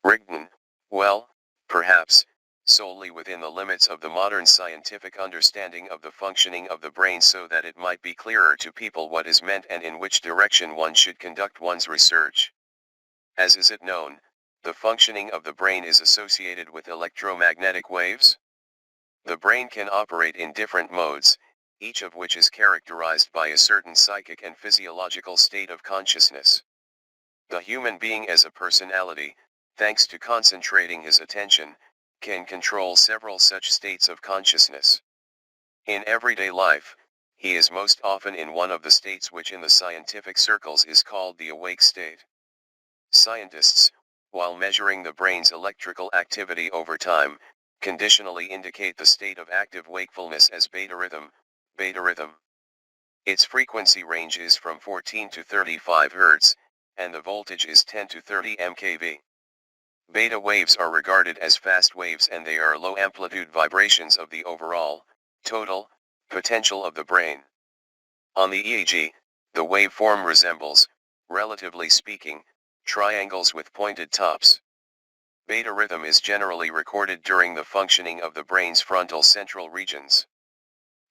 Rigdon, well, perhaps, solely within the limits of the modern scientific understanding of the functioning of the brain so that it might be clearer to people what is meant and in which direction one should conduct one's research. As is it known, the functioning of the brain is associated with electromagnetic waves. The brain can operate in different modes, each of which is characterized by a certain psychic and physiological state of consciousness. The human being as a personality, thanks to concentrating his attention, can control several such states of consciousness. In everyday life, he is most often in one of the states which in the scientific circles is called the awake state. Scientists, while measuring the brain's electrical activity over time, conditionally indicate the state of active wakefulness as beta rhythm. Its frequency range is from 14 to 35 Hz, and the voltage is 10 to 30 MkV. Beta waves are regarded as fast waves and they are low-amplitude vibrations of the overall, total, potential of the brain. On the EEG, the waveform resembles, relatively speaking, triangles with pointed tops. Beta rhythm is generally recorded during the functioning of the brain's frontal central regions.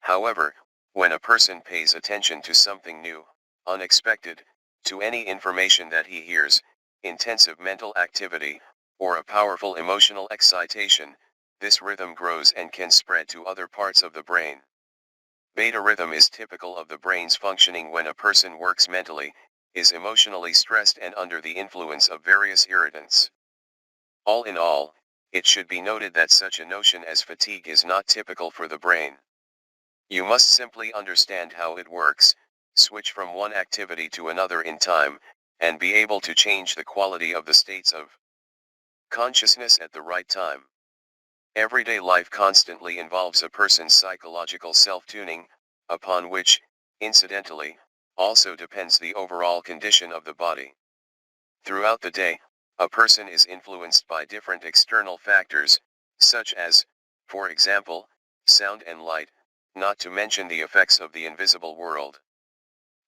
However, when a person pays attention to something new, unexpected, to any information that he hears, intensive mental activity, or a powerful emotional excitation, this rhythm grows and can spread to other parts of the brain. Beta rhythm is typical of the brain's functioning when a person works mentally, is emotionally stressed and under the influence of various irritants. All in all, it should be noted that such a notion as fatigue is not typical for the brain. You must simply understand how it works, switch from one activity to another in time, and be able to change the quality of the states of consciousness at the right time. Everyday life constantly involves a person's psychological self-tuning, upon which, incidentally, also depends the overall condition of the body. Throughout the day, a person is influenced by different external factors, such as, for example, sound and light, not to mention the effects of the invisible world.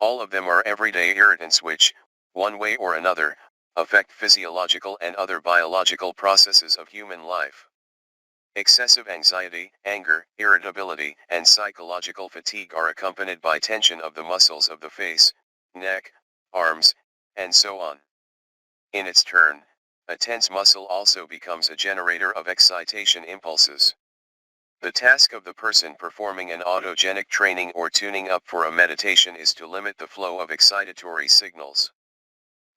All of them are everyday irritants which, one way or another, affect physiological and other biological processes of human life. Excessive anxiety, anger, irritability, and psychological fatigue are accompanied by tension of the muscles of the face, neck, arms, and so on. In its turn, a tense muscle also becomes a generator of excitation impulses. The task of the person performing an autogenic training or tuning up for a meditation is to limit the flow of excitatory signals.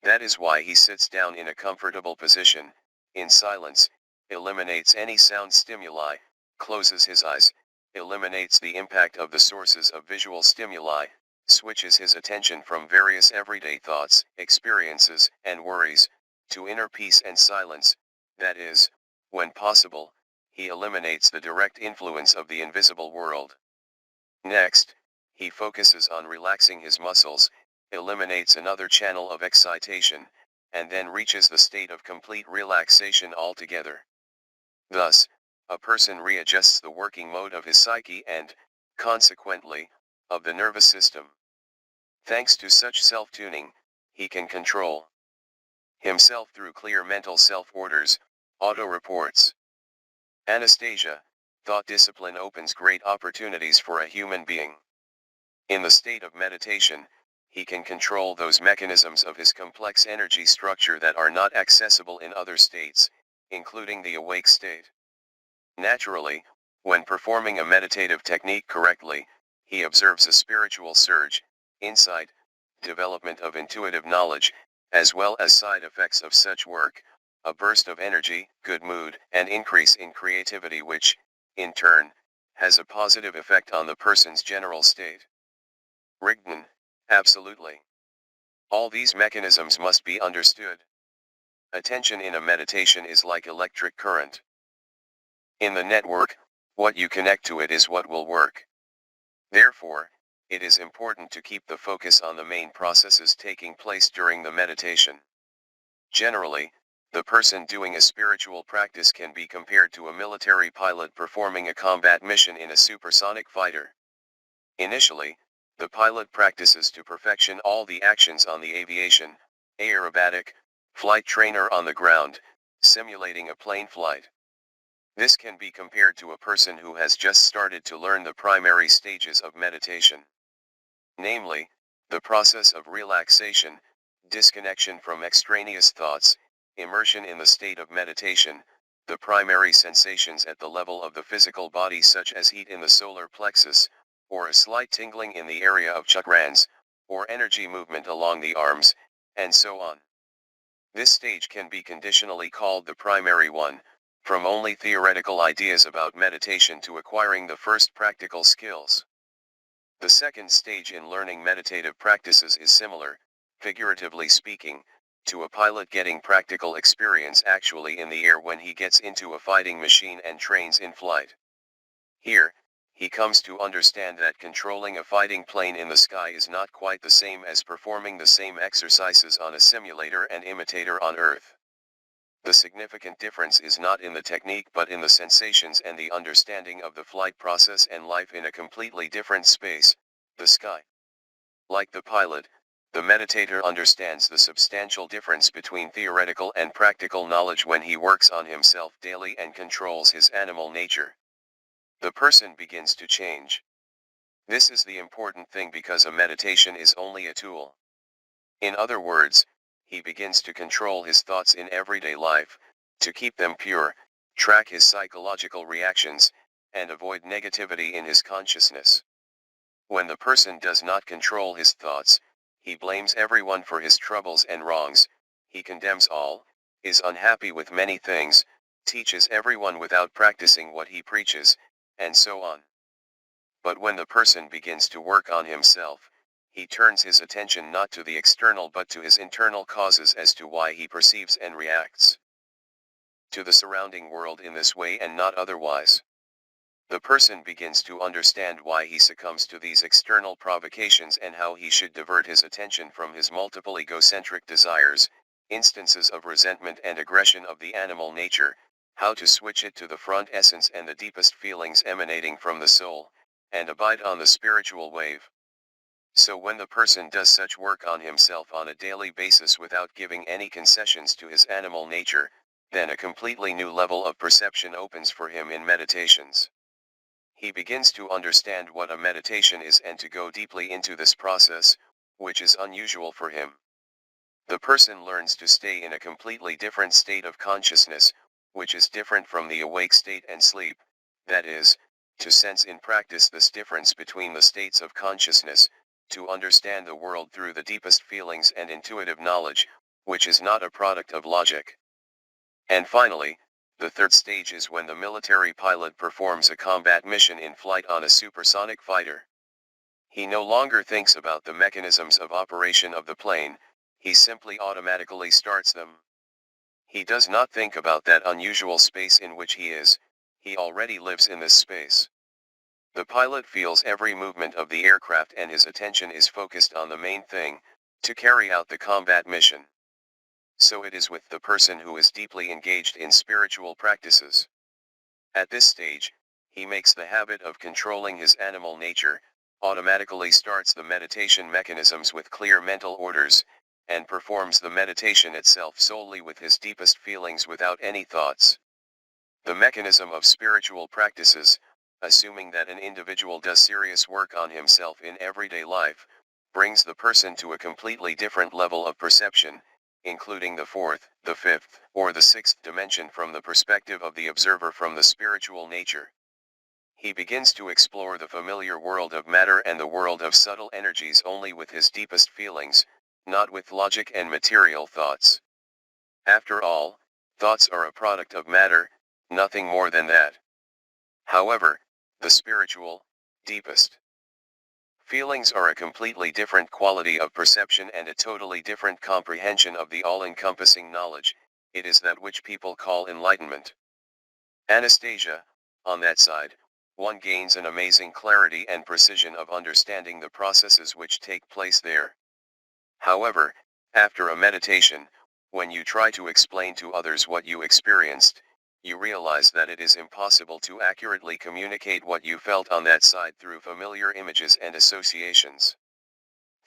That is why he sits down in a comfortable position, in silence, eliminates any sound stimuli, closes his eyes, eliminates the impact of the sources of visual stimuli, switches his attention from various everyday thoughts, experiences, and worries, to inner peace and silence, that is, when possible, he eliminates the direct influence of the invisible world. Next, he focuses on relaxing his muscles, eliminates another channel of excitation, and then reaches the state of complete relaxation altogether. Thus, a person readjusts the working mode of his psyche and, consequently, of the nervous system. Thanks to such self-tuning, he can control himself through clear mental self-orders, auto-reports. Anastasia, thought discipline opens great opportunities for a human being. In the state of meditation, he can control those mechanisms of his complex energy structure that are not accessible in other states, including the awake state. Naturally, when performing a meditative technique correctly, he observes a spiritual surge, insight, development of intuitive knowledge, as well as side effects of such work, a burst of energy, good mood, and increase in creativity which, in turn, has a positive effect on the person's general state. Rigdon, absolutely. All these mechanisms must be understood. Attention in a meditation is like electric current. In the network, what you connect to it is what will work. Therefore, it is important to keep the focus on the main processes taking place during the meditation. Generally, the person doing a spiritual practice can be compared to a military pilot performing a combat mission in a supersonic fighter. Initially, the pilot practices to perfection all the actions on the aviation, aerobatic, flight trainer on the ground, simulating a plane flight. This can be compared to a person who has just started to learn the primary stages of meditation. Namely, the process of relaxation, disconnection from extraneous thoughts, immersion in the state of meditation, the primary sensations at the level of the physical body such as heat in the solar plexus, or a slight tingling in the area of chakrans, or energy movement along the arms, and so on. This stage can be conditionally called the primary one, from only theoretical ideas about meditation to acquiring the first practical skills. The second stage in learning meditative practices is similar, figuratively speaking, to a pilot getting practical experience actually in the air when he gets into a fighting machine and trains in flight. Here, he comes to understand that controlling a fighting plane in the sky is not quite the same as performing the same exercises on a simulator and imitator on Earth. The significant difference is not in the technique but in the sensations and the understanding of the flight process and life in a completely different space, the sky. Like the pilot, the meditator understands the substantial difference between theoretical and practical knowledge when he works on himself daily and controls his animal nature. The person begins to change. This is the important thing because a meditation is only a tool. In other words, he begins to control his thoughts in everyday life, to keep them pure, track his psychological reactions, and avoid negativity in his consciousness. When the person does not control his thoughts, he blames everyone for his troubles and wrongs, he condemns all, is unhappy with many things, teaches everyone without practicing what he preaches, and so on. But when the person begins to work on himself, he turns his attention not to the external but to his internal causes as to why he perceives and reacts to the surrounding world in this way and not otherwise. The person begins to understand why he succumbs to these external provocations and how he should divert his attention from his multiple egocentric desires, instances of resentment and aggression of the animal nature, how to switch it to the front essence and the deepest feelings emanating from the soul, and abide on the spiritual wave. So when the person does such work on himself on a daily basis without giving any concessions to his animal nature, then a completely new level of perception opens for him in meditations. He begins to understand what a meditation is and to go deeply into this process, which is unusual for him. The person learns to stay in a completely different state of consciousness, which is different from the awake state and sleep, that is, to sense in practice this difference between the states of consciousness, to understand the world through the deepest feelings and intuitive knowledge, which is not a product of logic. And finally, the third stage is when the military pilot performs a combat mission in flight on a supersonic fighter. He no longer thinks about the mechanisms of operation of the plane, he simply automatically starts them. He does not think about that unusual space in which he is, he already lives in this space. The pilot feels every movement of the aircraft and his attention is focused on the main thing, to carry out the combat mission. So it is with the person who is deeply engaged in spiritual practices. At this stage, he makes the habit of controlling his animal nature, automatically starts the meditation mechanisms with clear mental orders, and performs the meditation itself solely with his deepest feelings without any thoughts. The mechanism of spiritual practices, assuming that an individual does serious work on himself in everyday life, brings the person to a completely different level of perception, including the fourth, the fifth, or the sixth dimension from the perspective of the observer from the spiritual nature. He begins to explore the familiar world of matter and the world of subtle energies only with his deepest feelings, not with logic and material thoughts. After all, thoughts are a product of matter, nothing more than that. However, the spiritual, deepest feelings are a completely different quality of perception and a totally different comprehension of the all-encompassing knowledge, it is that which people call enlightenment. Anastasia, on that side, one gains an amazing clarity and precision of understanding the processes which take place there. However, after a meditation, when you try to explain to others what you experienced, you realize that it is impossible to accurately communicate what you felt on that side through familiar images and associations.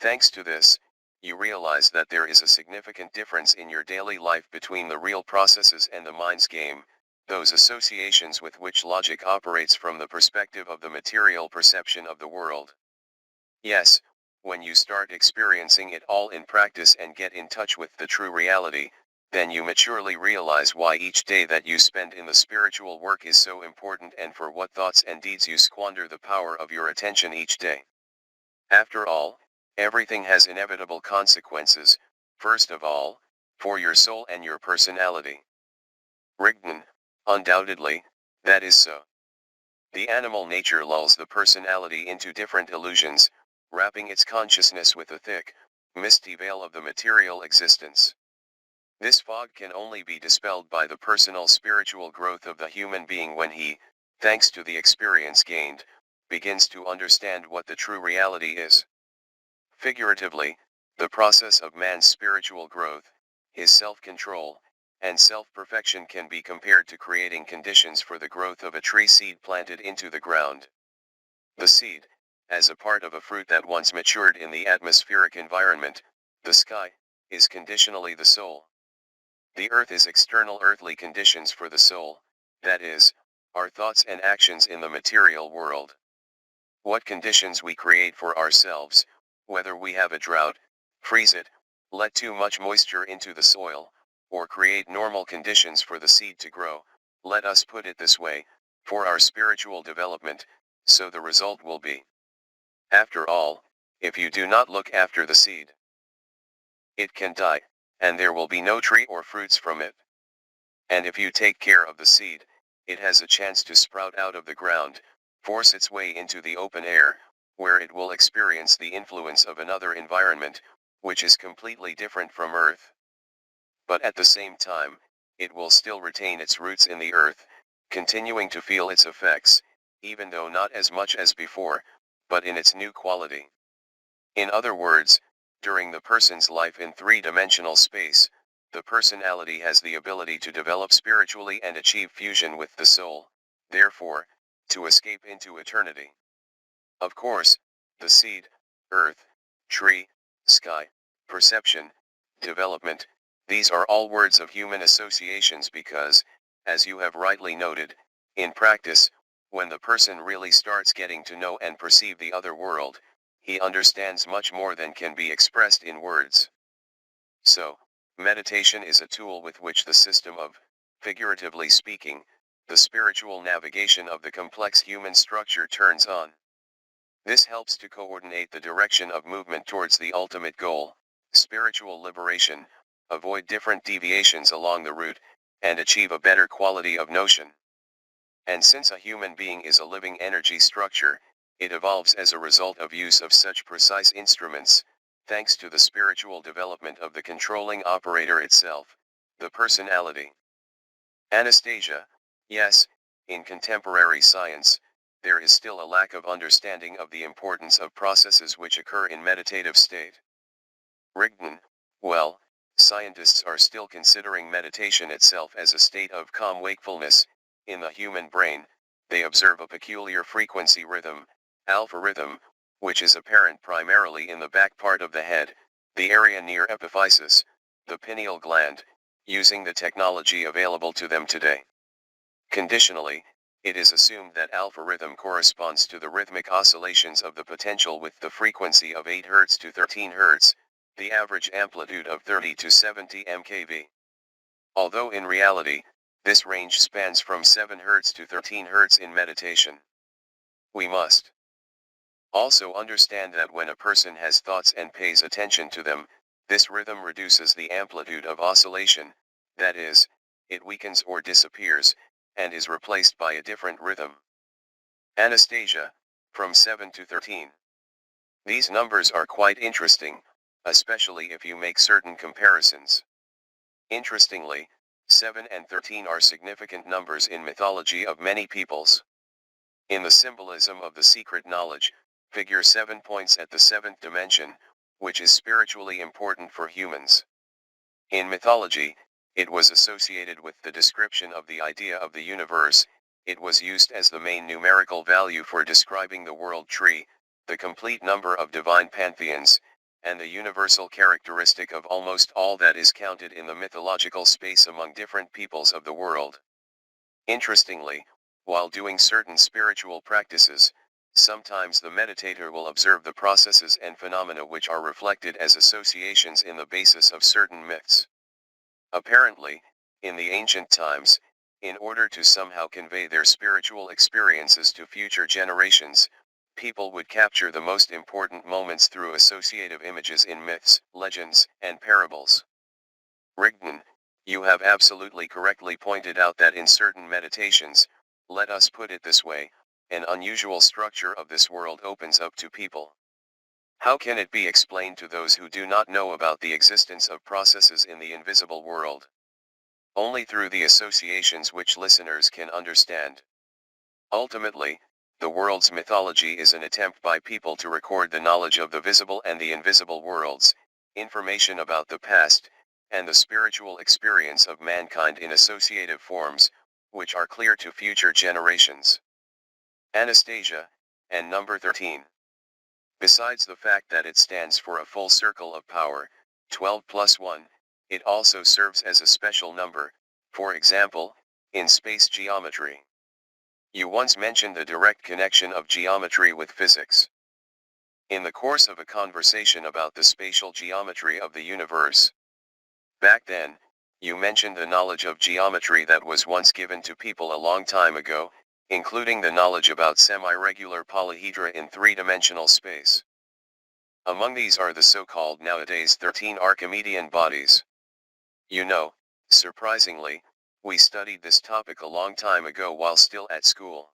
Thanks to this, you realize that there is a significant difference in your daily life between the real processes and the mind's game, those associations with which logic operates from the perspective of the material perception of the world. Yes, when you start experiencing it all in practice and get in touch with the true reality, then you maturely realize why each day that you spend in the spiritual work is so important and for what thoughts and deeds you squander the power of your attention each day. After all, everything has inevitable consequences, first of all, for your soul and your personality. Rigdon, undoubtedly, that is so. The animal nature lulls the personality into different illusions, wrapping its consciousness with a thick, misty veil of the material existence. This fog can only be dispelled by the personal spiritual growth of the human being when he, thanks to the experience gained, begins to understand what the true reality is. Figuratively, the process of man's spiritual growth, his self-control, and self-perfection can be compared to creating conditions for the growth of a tree seed planted into the ground. The seed, as a part of a fruit that once matured in the atmospheric environment, the sky, is conditionally the soul. The earth is external earthly conditions for the soul, that is, our thoughts and actions in the material world. What conditions we create for ourselves, whether we have a drought, freeze it, let too much moisture into the soil, or create normal conditions for the seed to grow, let us put it this way, for our spiritual development, so the result will be. After all, if you do not look after the seed, it can die, and there will be no tree or fruits from it. And if you take care of the seed, it has a chance to sprout out of the ground, force its way into the open air, where it will experience the influence of another environment, which is completely different from Earth. But at the same time, it will still retain its roots in the earth, continuing to feel its effects, even though not as much as before, but in its new quality. In other words, during the person's life in three-dimensional space, the personality has the ability to develop spiritually and achieve fusion with the soul, therefore, to escape into eternity. Of course, the seed, earth, tree, sky, perception, development, these are all words of human associations because, as you have rightly noted, in practice, when the person really starts getting to know and perceive the other world, he understands much more than can be expressed in words. So, meditation is a tool with which the system of, figuratively speaking, the spiritual navigation of the complex human structure turns on. This helps to coordinate the direction of movement towards the ultimate goal, spiritual liberation, avoid different deviations along the route, and achieve a better quality of notion. And since a human being is a living energy structure, it evolves as a result of use of such precise instruments, thanks to the spiritual development of the controlling operator itself, the personality. Anastasia, yes, in contemporary science, there is still a lack of understanding of the importance of processes which occur in meditative state. Rigdon, well, scientists are still considering meditation itself as a state of calm wakefulness. In the human brain, they observe a peculiar frequency rhythm, alpha rhythm, which is apparent primarily in the back part of the head, the area near epiphysis, the pineal gland, using the technology available to them today. Conditionally, it is assumed that alpha rhythm corresponds to the rhythmic oscillations of the potential with the frequency of 8 Hz to 13 Hz, the average amplitude of 30 to 70 mkV. Although in reality, this range spans from 7 Hz to 13 Hz in meditation. We must also understand that when a person has thoughts and pays attention to them, this rhythm reduces the amplitude of oscillation, that is, it weakens or disappears, and is replaced by a different rhythm. Anastasia, from 7 to 13. These numbers are quite interesting, especially if you make certain comparisons. Interestingly, 7 and 13 are significant numbers in mythology of many peoples. In the symbolism of the secret knowledge, figure 7 points at the 7th dimension, which is spiritually important for humans. In mythology, it was associated with the description of the idea of the universe, it was used as the main numerical value for describing the world tree, the complete number of divine pantheons, and the universal characteristic of almost all that is counted in the mythological space among different peoples of the world. Interestingly, while doing certain spiritual practices, sometimes the meditator will observe the processes and phenomena which are reflected as associations in the basis of certain myths. Apparently, in the ancient times, in order to somehow convey their spiritual experiences to future generations, people would capture the most important moments through associative images in myths, legends, and parables. Rigdon, you have absolutely correctly pointed out that in certain meditations, let us put it this way, an unusual structure of this world opens up to people. How can it be explained to those who do not know about the existence of processes in the invisible world? Only through the associations which listeners can understand. Ultimately, the world's mythology is an attempt by people to record the knowledge of the visible and the invisible worlds, information about the past, and the spiritual experience of mankind in associative forms, which are clear to future generations. Anastasia, and number 13. Besides the fact that it stands for a full circle of power, 12 plus 1, it also serves as a special number, for example, in space geometry. You once mentioned the direct connection of geometry with physics. In the course of a conversation about the spatial geometry of the universe. Back then, you mentioned the knowledge of geometry that was once given to people a long time ago, including the knowledge about semi-regular polyhedra in three-dimensional space. Among these are the so-called nowadays 13 Archimedean bodies. You know, surprisingly, we studied this topic a long time ago while still at school.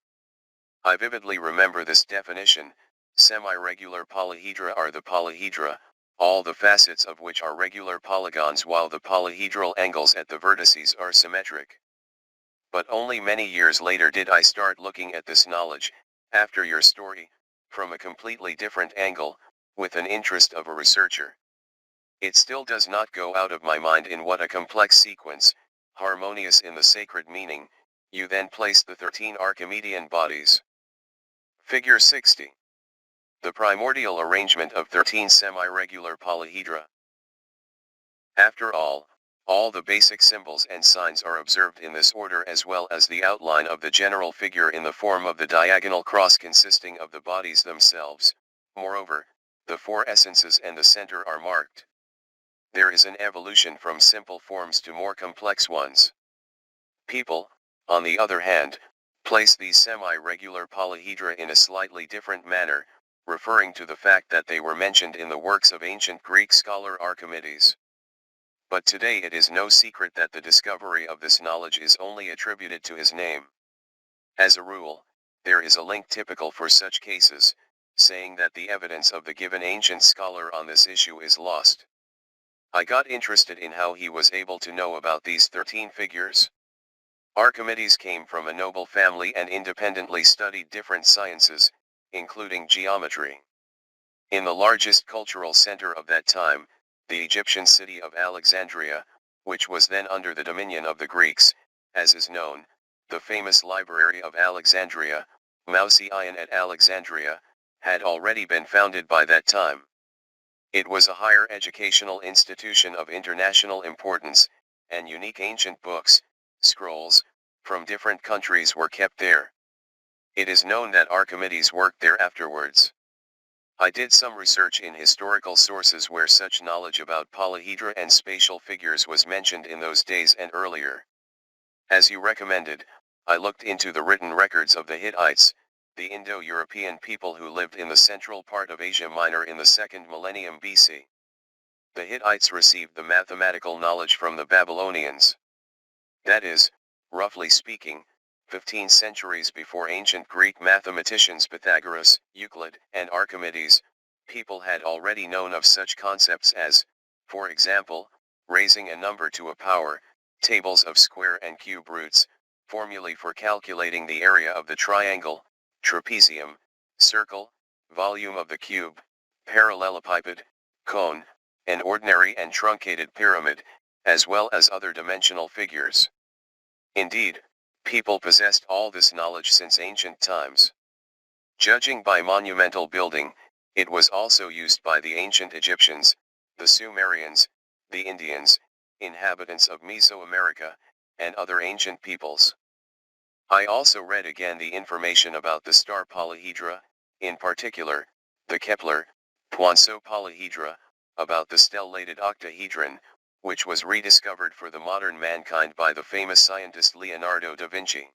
I vividly remember this definition: semi-regular polyhedra are the polyhedra, all the facets of which are regular polygons while the polyhedral angles at the vertices are symmetric. But only many years later did I start looking at this knowledge, after your story, from a completely different angle, with an interest of a researcher. It still does not go out of my mind in what a complex sequence, harmonious in the sacred meaning, you then place the 13 Archimedean bodies. Figure 60. The primordial arrangement of 13 semi-regular polyhedra. After all the basic symbols and signs are observed in this order, as well as the outline of the general figure in the form of the diagonal cross consisting of the bodies themselves. Moreover, the four essences and the center are marked. There is an evolution from simple forms to more complex ones. People, on the other hand, place these semi-regular polyhedra in a slightly different manner, referring to the fact that they were mentioned in the works of ancient Greek scholar Archimedes. But today it is no secret that the discovery of this knowledge is only attributed to his name. As a rule, there is a link typical for such cases, saying that the evidence of the given ancient scholar on this issue is lost. I got interested in how he was able to know about these 13 figures. Archimedes came from a noble family and independently studied different sciences, including geometry. In the largest cultural center of that time, the Egyptian city of Alexandria, which was then under the dominion of the Greeks, as is known, the famous Library of Alexandria, Mouseion at Alexandria, had already been founded by that time. It was a higher educational institution of international importance, and unique ancient books, scrolls, from different countries were kept there. It is known that Archimedes worked there afterwards. I did some research in historical sources where such knowledge about polyhedra and spatial figures was mentioned in those days and earlier. As you recommended, I looked into the written records of the Hittites, the Indo-European people who lived in the central part of Asia Minor in the 2nd millennium BC. The Hittites received the mathematical knowledge from the Babylonians. That is, roughly speaking, 15 centuries before ancient Greek mathematicians Pythagoras, Euclid, and Archimedes, people had already known of such concepts as, for example, raising a number to a power, tables of square and cube roots, formulae for calculating the area of the triangle, trapezium, circle, volume of the cube, parallelepiped, cone, an ordinary and truncated pyramid, as well as other dimensional figures. Indeed, people possessed all this knowledge since ancient times. Judging by monumental building, It was also used by the ancient Egyptians, the Sumerians, the Indians, inhabitants of Mesoamerica, and other ancient peoples. I also read again the information about the star polyhedra, in particular, the Kepler-Poinsot polyhedra, about the stellated octahedron, which was rediscovered for the modern mankind by the famous scientist Leonardo da Vinci.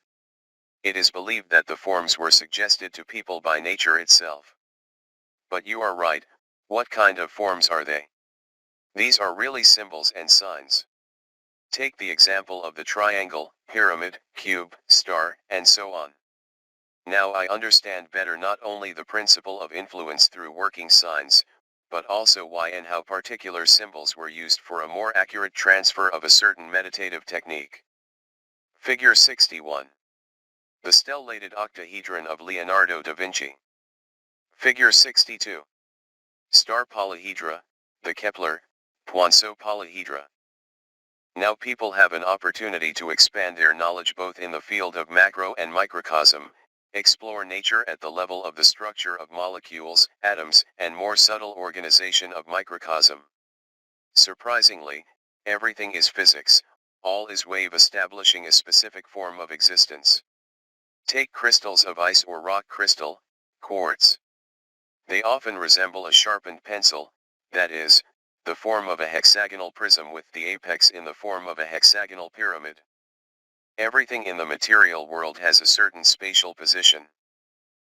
It is believed that the forms were suggested to people by nature itself. But you are right, what kind of forms are they? These are really symbols and signs. Take the example of the triangle, pyramid, cube, star, and so on. Now I understand better not only the principle of influence through working signs, but also why and how particular symbols were used for a more accurate transfer of a certain meditative technique. Figure 61. The stellated octahedron of Leonardo da Vinci. Figure 62. Star polyhedra, the Kepler-Poinsot polyhedra. Now people have an opportunity to expand their knowledge both in the field of macro and microcosm, explore nature at the level of the structure of molecules, atoms, and more subtle organization of microcosm. Surprisingly, everything is physics, all is wave establishing a specific form of existence. Take crystals of ice or rock crystal, quartz. They often resemble a sharpened pencil, that is, the form of a hexagonal prism with the apex in the form of a hexagonal pyramid. Everything in the material world has a certain spatial position.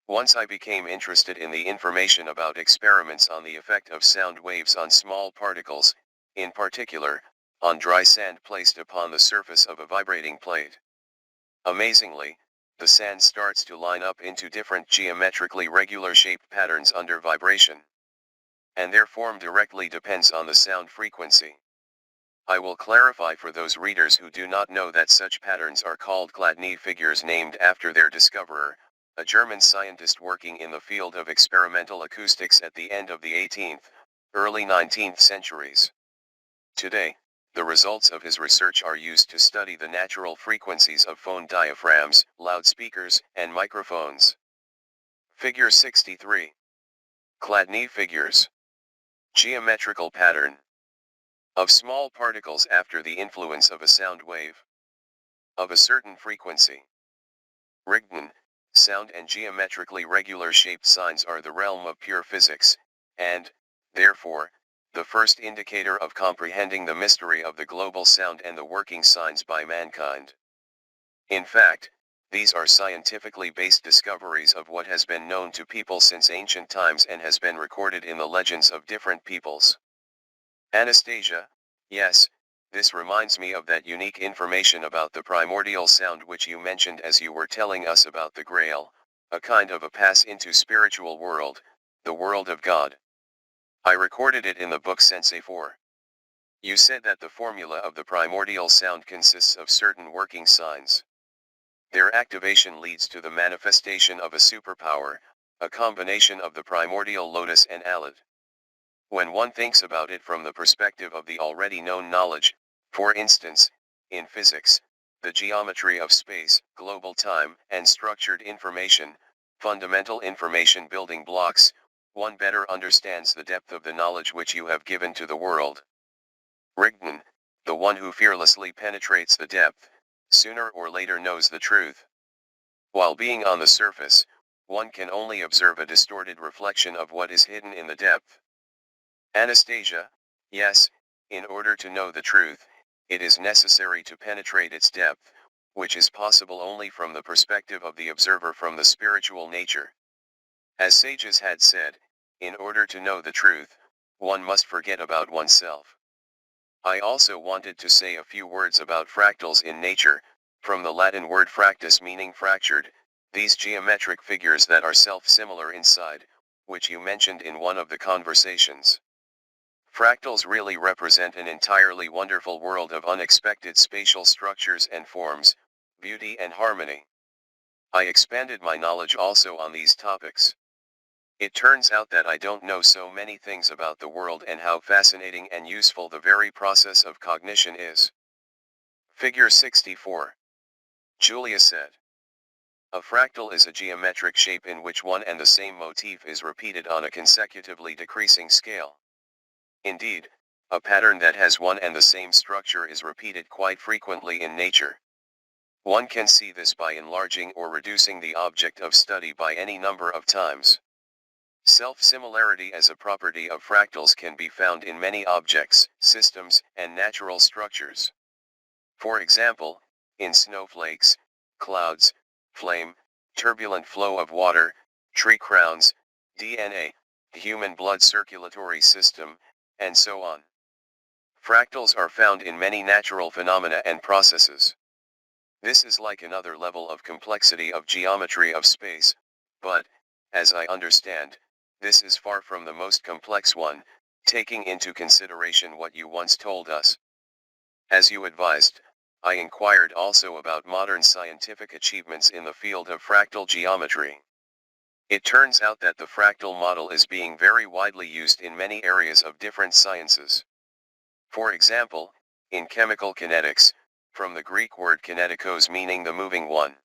Once I became interested in the information about experiments on the effect of sound waves on small particles, in particular, on dry sand placed upon the surface of a vibrating plate. Amazingly, the sand starts to line up into different geometrically regular shaped patterns under vibration. And their form directly depends on the sound frequency. I will clarify for those readers who do not know that such patterns are called Chladni figures, named after their discoverer, a German scientist working in the field of experimental acoustics at the end of the 18th, early 19th centuries. Today, the results of his research are used to study the natural frequencies of phone diaphragms, loudspeakers, and microphones. Figure 63. Chladni figures. Geometrical pattern of small particles after the influence of a sound wave of a certain frequency. Rigdon, sound and geometrically regular shaped signs are the realm of pure physics, and, therefore, the first indicator of comprehending the mystery of the global sound and the working signs by mankind. In fact, these are scientifically based discoveries of what has been known to people since ancient times and has been recorded in the legends of different peoples. Anastasia, yes, this reminds me of that unique information about the primordial sound which you mentioned as you were telling us about the Grail, a kind of a pass into spiritual world, the world of God. I recorded it in the book Sensei 4. You said that the formula of the primordial sound consists of certain working signs. Their activation leads to the manifestation of a superpower, a combination of the primordial lotus and AllatRA. When one thinks about it from the perspective of the already known knowledge, for instance, in physics, the geometry of space, global time, and structured information, fundamental information building blocks, one better understands the depth of the knowledge which you have given to the world. Rigdon, the one who fearlessly penetrates the depth, sooner or later knows the truth. While being on the surface, one can only observe a distorted reflection of what is hidden in the depth. Anastasia, yes, in order to know the truth, it is necessary to penetrate its depth, which is possible only from the perspective of the observer from the spiritual nature. As sages had said, in order to know the truth, one must forget about oneself. I also wanted to say a few words about fractals in nature, from the Latin word fractus meaning fractured, these geometric figures that are self-similar inside, which you mentioned in one of the conversations. Fractals really represent an entirely wonderful world of unexpected spatial structures and forms, beauty and harmony. I expanded my knowledge also on these topics. It turns out that I don't know so many things about the world and how fascinating and useful the very process of cognition is. Figure 64. Julia said. A fractal is a geometric shape in which one and the same motif is repeated on a consecutively decreasing scale. Indeed, a pattern that has one and the same structure is repeated quite frequently in nature. One can see this by enlarging or reducing the object of study by any number of times. Self-similarity as a property of fractals can be found in many objects, systems, and natural structures. For example, in snowflakes, clouds, flame, turbulent flow of water, tree crowns, DNA, human blood circulatory system, and so on. Fractals are found in many natural phenomena and processes. This is like another level of complexity of geometry of space, but, as I understand, this is far from the most complex one, taking into consideration what you once told us. As you advised, I inquired also about modern scientific achievements in the field of fractal geometry. It turns out that the fractal model is being very widely used in many areas of different sciences. For example, in chemical kinetics, from the Greek word kinetikos meaning the moving one.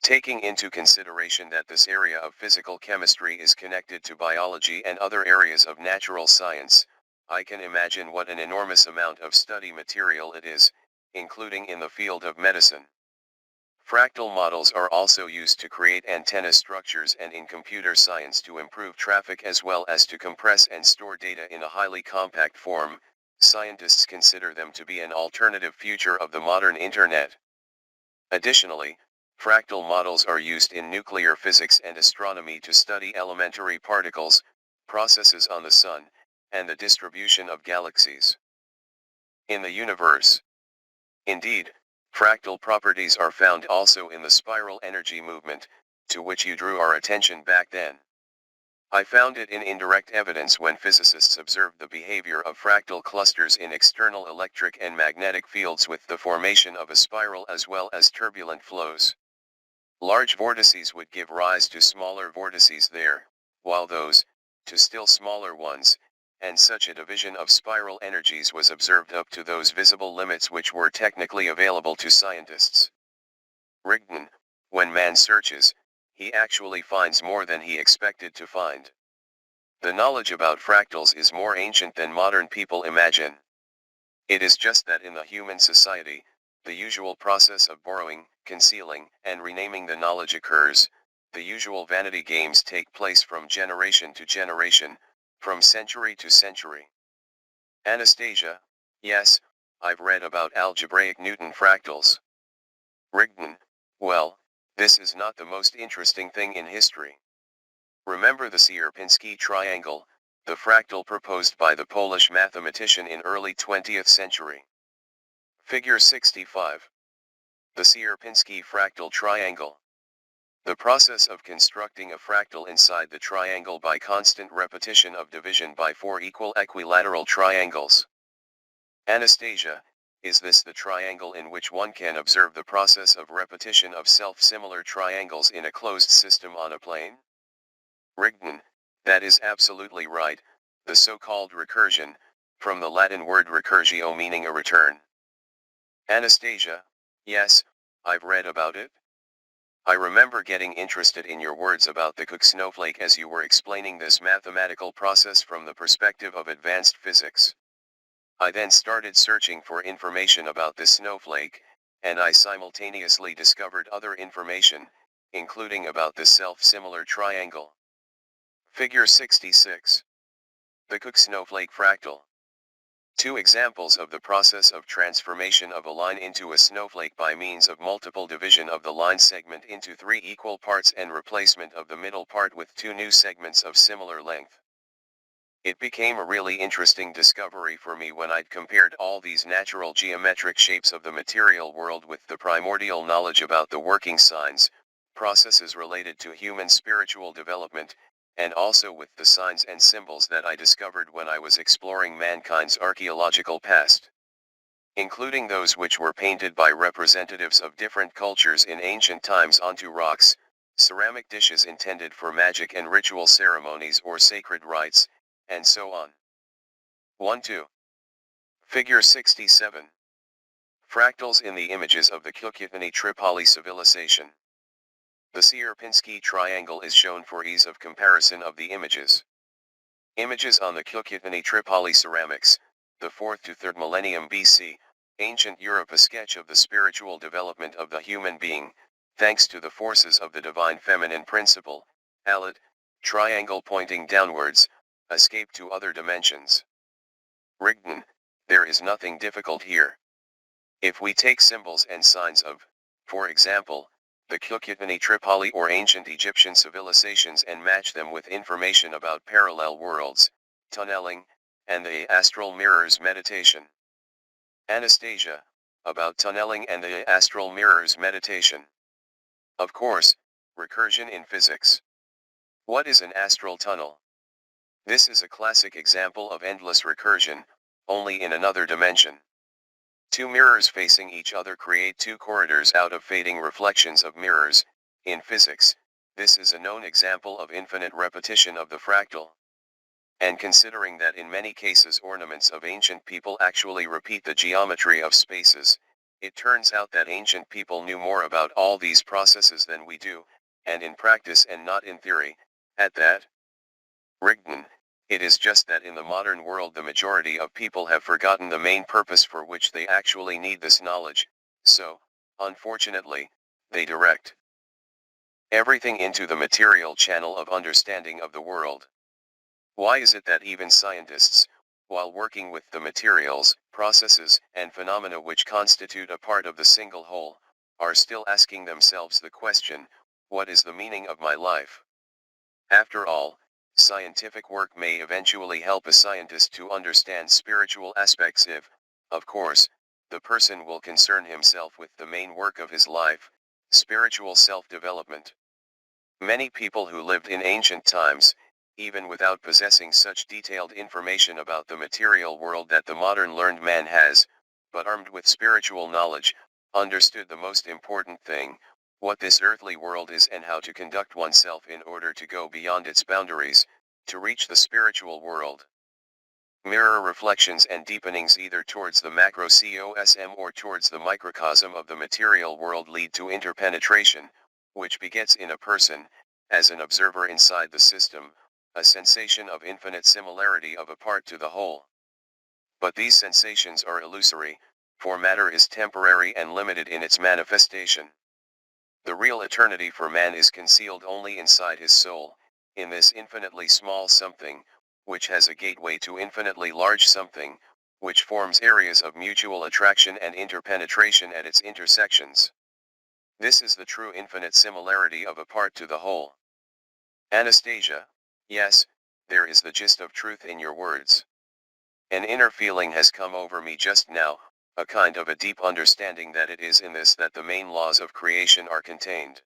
Taking into consideration that this area of physical chemistry is connected to biology and other areas of natural science, I can imagine what an enormous amount of study material it is, including in the field of medicine. Fractal models are also used to create antenna structures and in computer science to improve traffic as well as to compress and store data in a highly compact form. Scientists consider them to be an alternative future of the modern Internet. Additionally, fractal models are used in nuclear physics and astronomy to study elementary particles, processes on the Sun, and the distribution of galaxies in the universe. Indeed, fractal properties are found also in the spiral energy movement, to which you drew our attention back then. I found it in indirect evidence when physicists observed the behavior of fractal clusters in external electric and magnetic fields with the formation of a spiral as well as turbulent flows. Large vortices would give rise to smaller vortices there, while those, to still smaller ones, and such a division of spiral energies was observed up to those visible limits which were technically available to scientists. Rigdon, when man searches, he actually finds more than he expected to find. The knowledge about fractals is more ancient than modern people imagine. It is just that in the human society, the usual process of borrowing, concealing, and renaming the knowledge occurs. The usual vanity games take place from generation to generation, from century to century. Anastasia, yes, I've read about algebraic Newton fractals. Rigdon, well, this is not the most interesting thing in history. Remember the Sierpinski triangle, the fractal proposed by the Polish mathematician in early 20th century. Figure 65. The Sierpinski fractal triangle. The process of constructing a fractal inside the triangle by constant repetition of division by 4 equal equilateral triangles. Anastasia, is this the triangle in which one can observe the process of repetition of self-similar triangles in a closed system on a plane? Rigdon, that is absolutely right, the so-called recursion, from the Latin word recursio meaning a return. Anastasia, yes, I've read about it. I remember getting interested in your words about the Cook snowflake as you were explaining this mathematical process from the perspective of advanced physics. I then started searching for information about this snowflake, and I simultaneously discovered other information, including about the self-similar triangle. Figure 66. The Cook snowflake fractal. Two examples of the process of transformation of a line into a snowflake by means of multiple division of the line segment into 3 equal parts and replacement of the middle part with 2 new segments of similar length. It became a really interesting discovery for me when I'd compared all these natural geometric shapes of the material world with the primordial knowledge about the working signs, processes related to human spiritual development, and also with the signs and symbols that I discovered when I was exploring mankind's archaeological past, including those which were painted by representatives of different cultures in ancient times onto rocks, ceramic dishes intended for magic and ritual ceremonies or sacred rites, and so on. 1-2. Figure 67. Fractals in the images of the Kyukutani Tripoli civilization. The Sierpinski triangle is shown for ease of comparison of the images. Images on the Kyukitani Tripoli ceramics, the 4th to 3rd millennium BC, ancient Europe. A sketch of the spiritual development of the human being, thanks to the forces of the divine feminine principle, AllatRA, triangle pointing downwards, escape to other dimensions. Rigden, there is nothing difficult here. If we take symbols and signs of, for example, the Kyukitani Tripoli or ancient Egyptian civilizations and match them with information about parallel worlds, tunneling, and the astral mirrors meditation. Anastasia, about tunneling and the astral mirrors meditation. Of course, recursion in physics. What is an astral tunnel? This is a classic example of endless recursion, only in another dimension. Two mirrors facing each other create two corridors out of fading reflections of mirrors. In physics, this is a known example of infinite repetition of the fractal. And considering that in many cases ornaments of ancient people actually repeat the geometry of spaces, it turns out that ancient people knew more about all these processes than we do, and in practice and not in theory, at that. Rigden, it is just that in the modern world the majority of people have forgotten the main purpose for which they actually need this knowledge, so, unfortunately, they direct everything into the material channel of understanding of the world. Why is it that even scientists, while working with the materials, processes, and phenomena which constitute a part of the single whole, are still asking themselves the question, what is the meaning of my life? After all, scientific work may eventually help a scientist to understand spiritual aspects if, of course, the person will concern himself with the main work of his life, spiritual self-development. Many people who lived in ancient times, even without possessing such detailed information about the material world that the modern learned man has, but armed with spiritual knowledge, understood the most important thing, what this earthly world is and how to conduct oneself in order to go beyond its boundaries, to reach the spiritual world. Mirror reflections and deepenings either towards the macrocosm or towards the microcosm of the material world lead to interpenetration, which begets in a person, as an observer inside the system, a sensation of infinite similarity of a part to the whole. But these sensations are illusory, for matter is temporary and limited in its manifestation. The real eternity for man is concealed only inside his soul, in this infinitely small something, which has a gateway to infinitely large something, which forms areas of mutual attraction and interpenetration at its intersections. This is the true infinite similarity of a part to the whole. Anastasia, yes, there is the gist of truth in your words. An inner feeling has come over me just now, a kind of a deep understanding that it is in this that the main laws of creation are contained.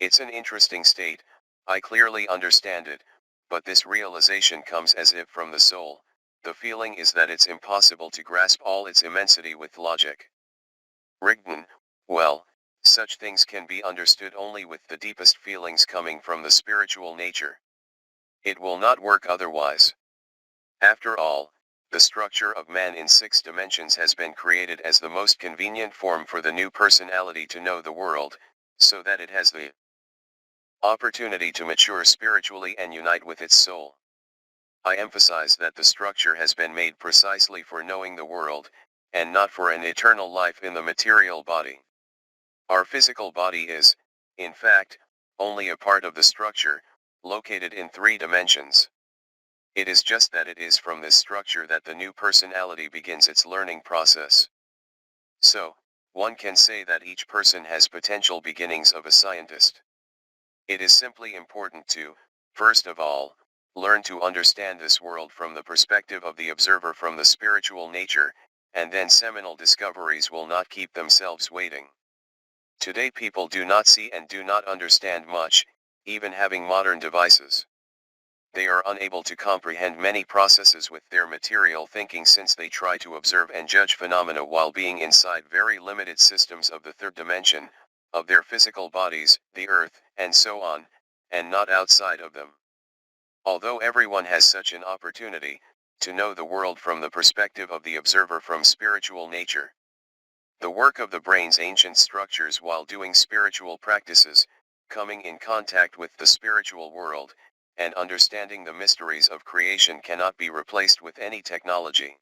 It's an interesting state, I clearly understand it, but this realization comes as if from the soul. The feeling is that it's impossible to grasp all its immensity with logic. Rigden, well, such things can be understood only with the deepest feelings coming from the spiritual nature. It will not work otherwise. After all, the structure of man in 6 dimensions has been created as the most convenient form for the new personality to know the world, so that it has the opportunity to mature spiritually and unite with its soul. I emphasize that the structure has been made precisely for knowing the world, and not for an eternal life in the material body. Our physical body is, in fact, only a part of the structure, located in 3 dimensions. It is just that it is from this structure that the new personality begins its learning process. So, one can say that each person has potential beginnings of a scientist. It is simply important to, first of all, learn to understand this world from the perspective of the observer from the spiritual nature, and then seminal discoveries will not keep themselves waiting. Today people do not see and do not understand much, even having modern devices. They are unable to comprehend many processes with their material thinking since they try to observe and judge phenomena while being inside very limited systems of the 3rd dimension, of their physical bodies, the earth, and so on, and not outside of them. Although everyone has such an opportunity, to know the world from the perspective of the observer from spiritual nature. The work of the brain's ancient structures while doing spiritual practices, coming in contact with the spiritual world, and understanding the mysteries of creation cannot be replaced with any technology.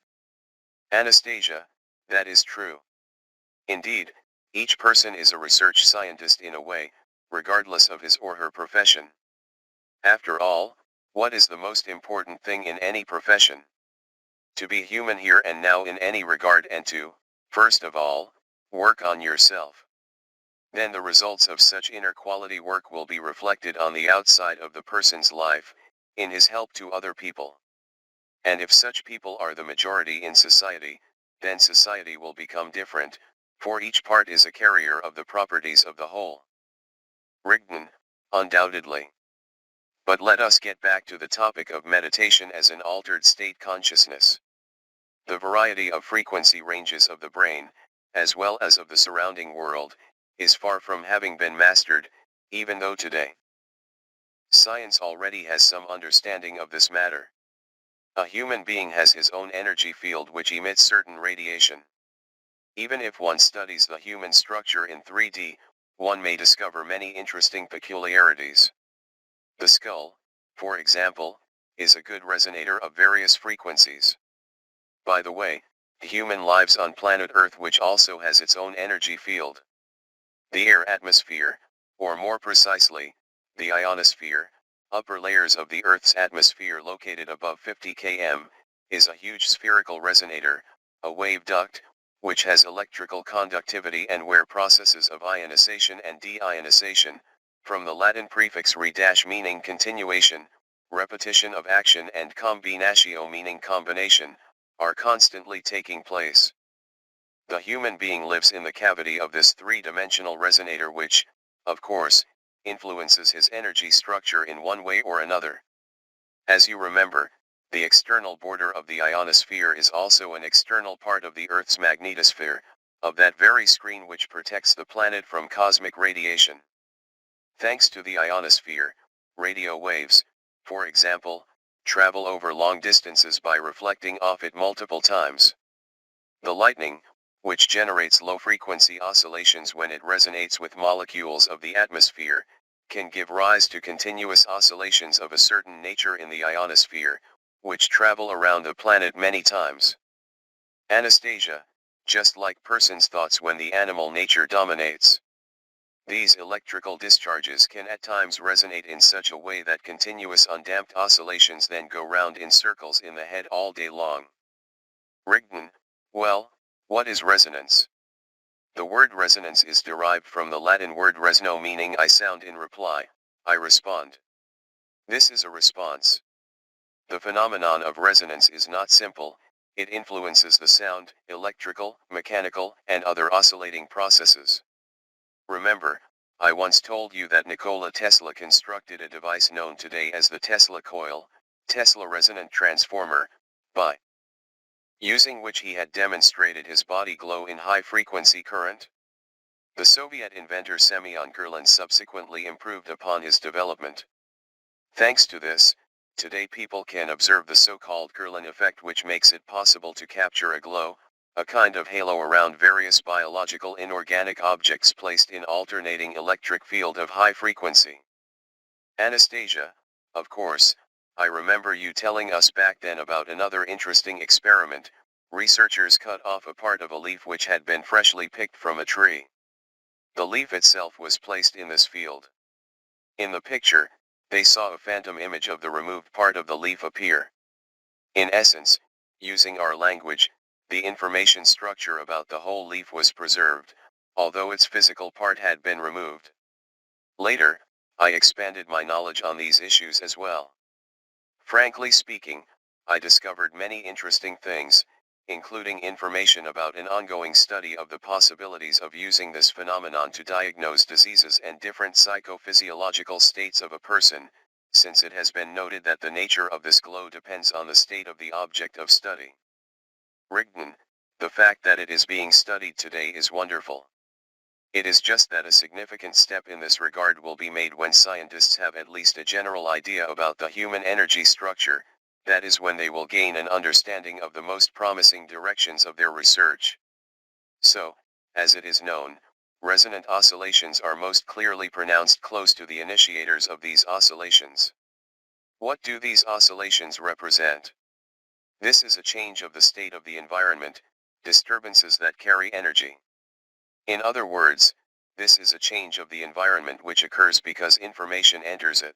Anastasia, that is true. Indeed, each person is a research scientist in a way, regardless of his or her profession. After all, what is the most important thing in any profession? To be human here and now in any regard, and to, first of all, work on yourself. Then the results of such inner quality work will be reflected on the outside of the person's life, in his help to other people. And if such people are the majority in society, then society will become different, for each part is a carrier of the properties of the whole. Rigdon, undoubtedly. But let us get back to the topic of meditation as an altered state consciousness. The variety of frequency ranges of the brain, as well as of the surrounding world, is far from having been mastered, even though today science already has some understanding of this matter. A human being has his own energy field which emits certain radiation. Even if one studies the human structure in 3D, one may discover many interesting peculiarities. The skull, for example, is a good resonator of various frequencies. By the way, human lives on planet Earth, which also has its own energy field. The air atmosphere, or more precisely, the ionosphere, upper layers of the Earth's atmosphere located above 50 km, is a huge spherical resonator, a wave duct, which has electrical conductivity and where processes of ionization and deionization, from the Latin prefix re- meaning continuation, repetition of action, and combinatio meaning combination, are constantly taking place. The human being lives in the cavity of this three-dimensional resonator which, of course, influences his energy structure in one way or another. As you remember, the external border of the ionosphere is also an external part of the Earth's magnetosphere, of that very screen which protects the planet from cosmic radiation. Thanks to the ionosphere, radio waves, for example, travel over long distances by reflecting off it multiple times. The lightning, which generates low-frequency oscillations when it resonates with molecules of the atmosphere, can give rise to continuous oscillations of a certain nature in the ionosphere, which travel around the planet many times. Anastasia, just like person's thoughts when the animal nature dominates. These electrical discharges can at times resonate in such a way that continuous undamped oscillations then go round in circles in the head all day long. Rigdon, well, what is resonance? The word resonance is derived from the Latin word resno meaning I sound in reply, I respond. This is a response. The phenomenon of resonance is not simple, it influences the sound, electrical, mechanical, and other oscillating processes. Remember, I once told you that Nikola Tesla constructed a device known today as the Tesla coil, Tesla resonant transformer, by using which he had demonstrated his body glow in high-frequency current. The Soviet inventor Semyon Kurlin subsequently improved upon his development. Thanks to this, today people can observe the so-called Kurlin effect, which makes it possible to capture a glow, a kind of halo around various biological inorganic objects placed in alternating electric field of high frequency. Anastasia, of course, I remember you telling us back then about another interesting experiment. Researchers cut off a part of a leaf which had been freshly picked from a tree. The leaf itself was placed in this field. In the picture, they saw a phantom image of the removed part of the leaf appear. In essence, using our language, the information structure about the whole leaf was preserved, although its physical part had been removed. Later, I expanded my knowledge on these issues as well. Frankly speaking, I discovered many interesting things, including information about an ongoing study of the possibilities of using this phenomenon to diagnose diseases and different psychophysiological states of a person, since it has been noted that the nature of this glow depends on the state of the object of study. Rigdon, the fact that it is being studied today is wonderful. It is just that a significant step in this regard will be made when scientists have at least a general idea about the human energy structure. That is when they will gain an understanding of the most promising directions of their research. So, as it is known, resonant oscillations are most clearly pronounced close to the initiators of these oscillations. What do these oscillations represent? This is a change of the state of the environment, disturbances that carry energy. In other words, this is a change of the environment which occurs because information enters it.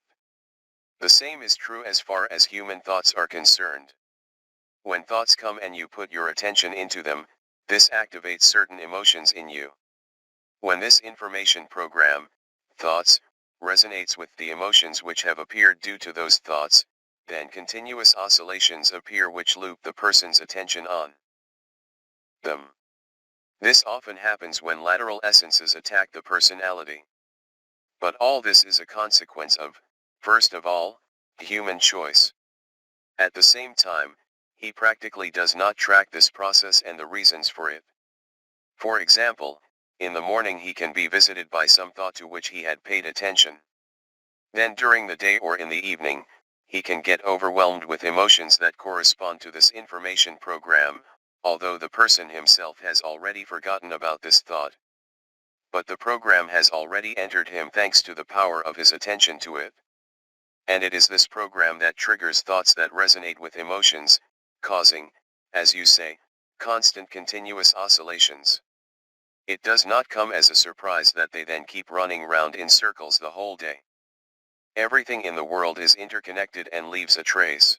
The same is true as far as human thoughts are concerned. When thoughts come and you put your attention into them, this activates certain emotions in you. When this information program, thoughts, resonates with the emotions which have appeared due to those thoughts, then continuous oscillations appear which loop the person's attention on them. This often happens when lateral essences attack the personality. But all this is a consequence of, first of all, human choice. At the same time, he practically does not track this process and the reasons for it. For example, in the morning he can be visited by some thought to which he had paid attention. Then during the day or in the evening, he can get overwhelmed with emotions that correspond to this information program, although the person himself has already forgotten about this thought. But the program has already entered him thanks to the power of his attention to it. And it is this program that triggers thoughts that resonate with emotions, causing, as you say, constant continuous oscillations. It does not come as a surprise that they then keep running round in circles the whole day. Everything in the world is interconnected and leaves a trace.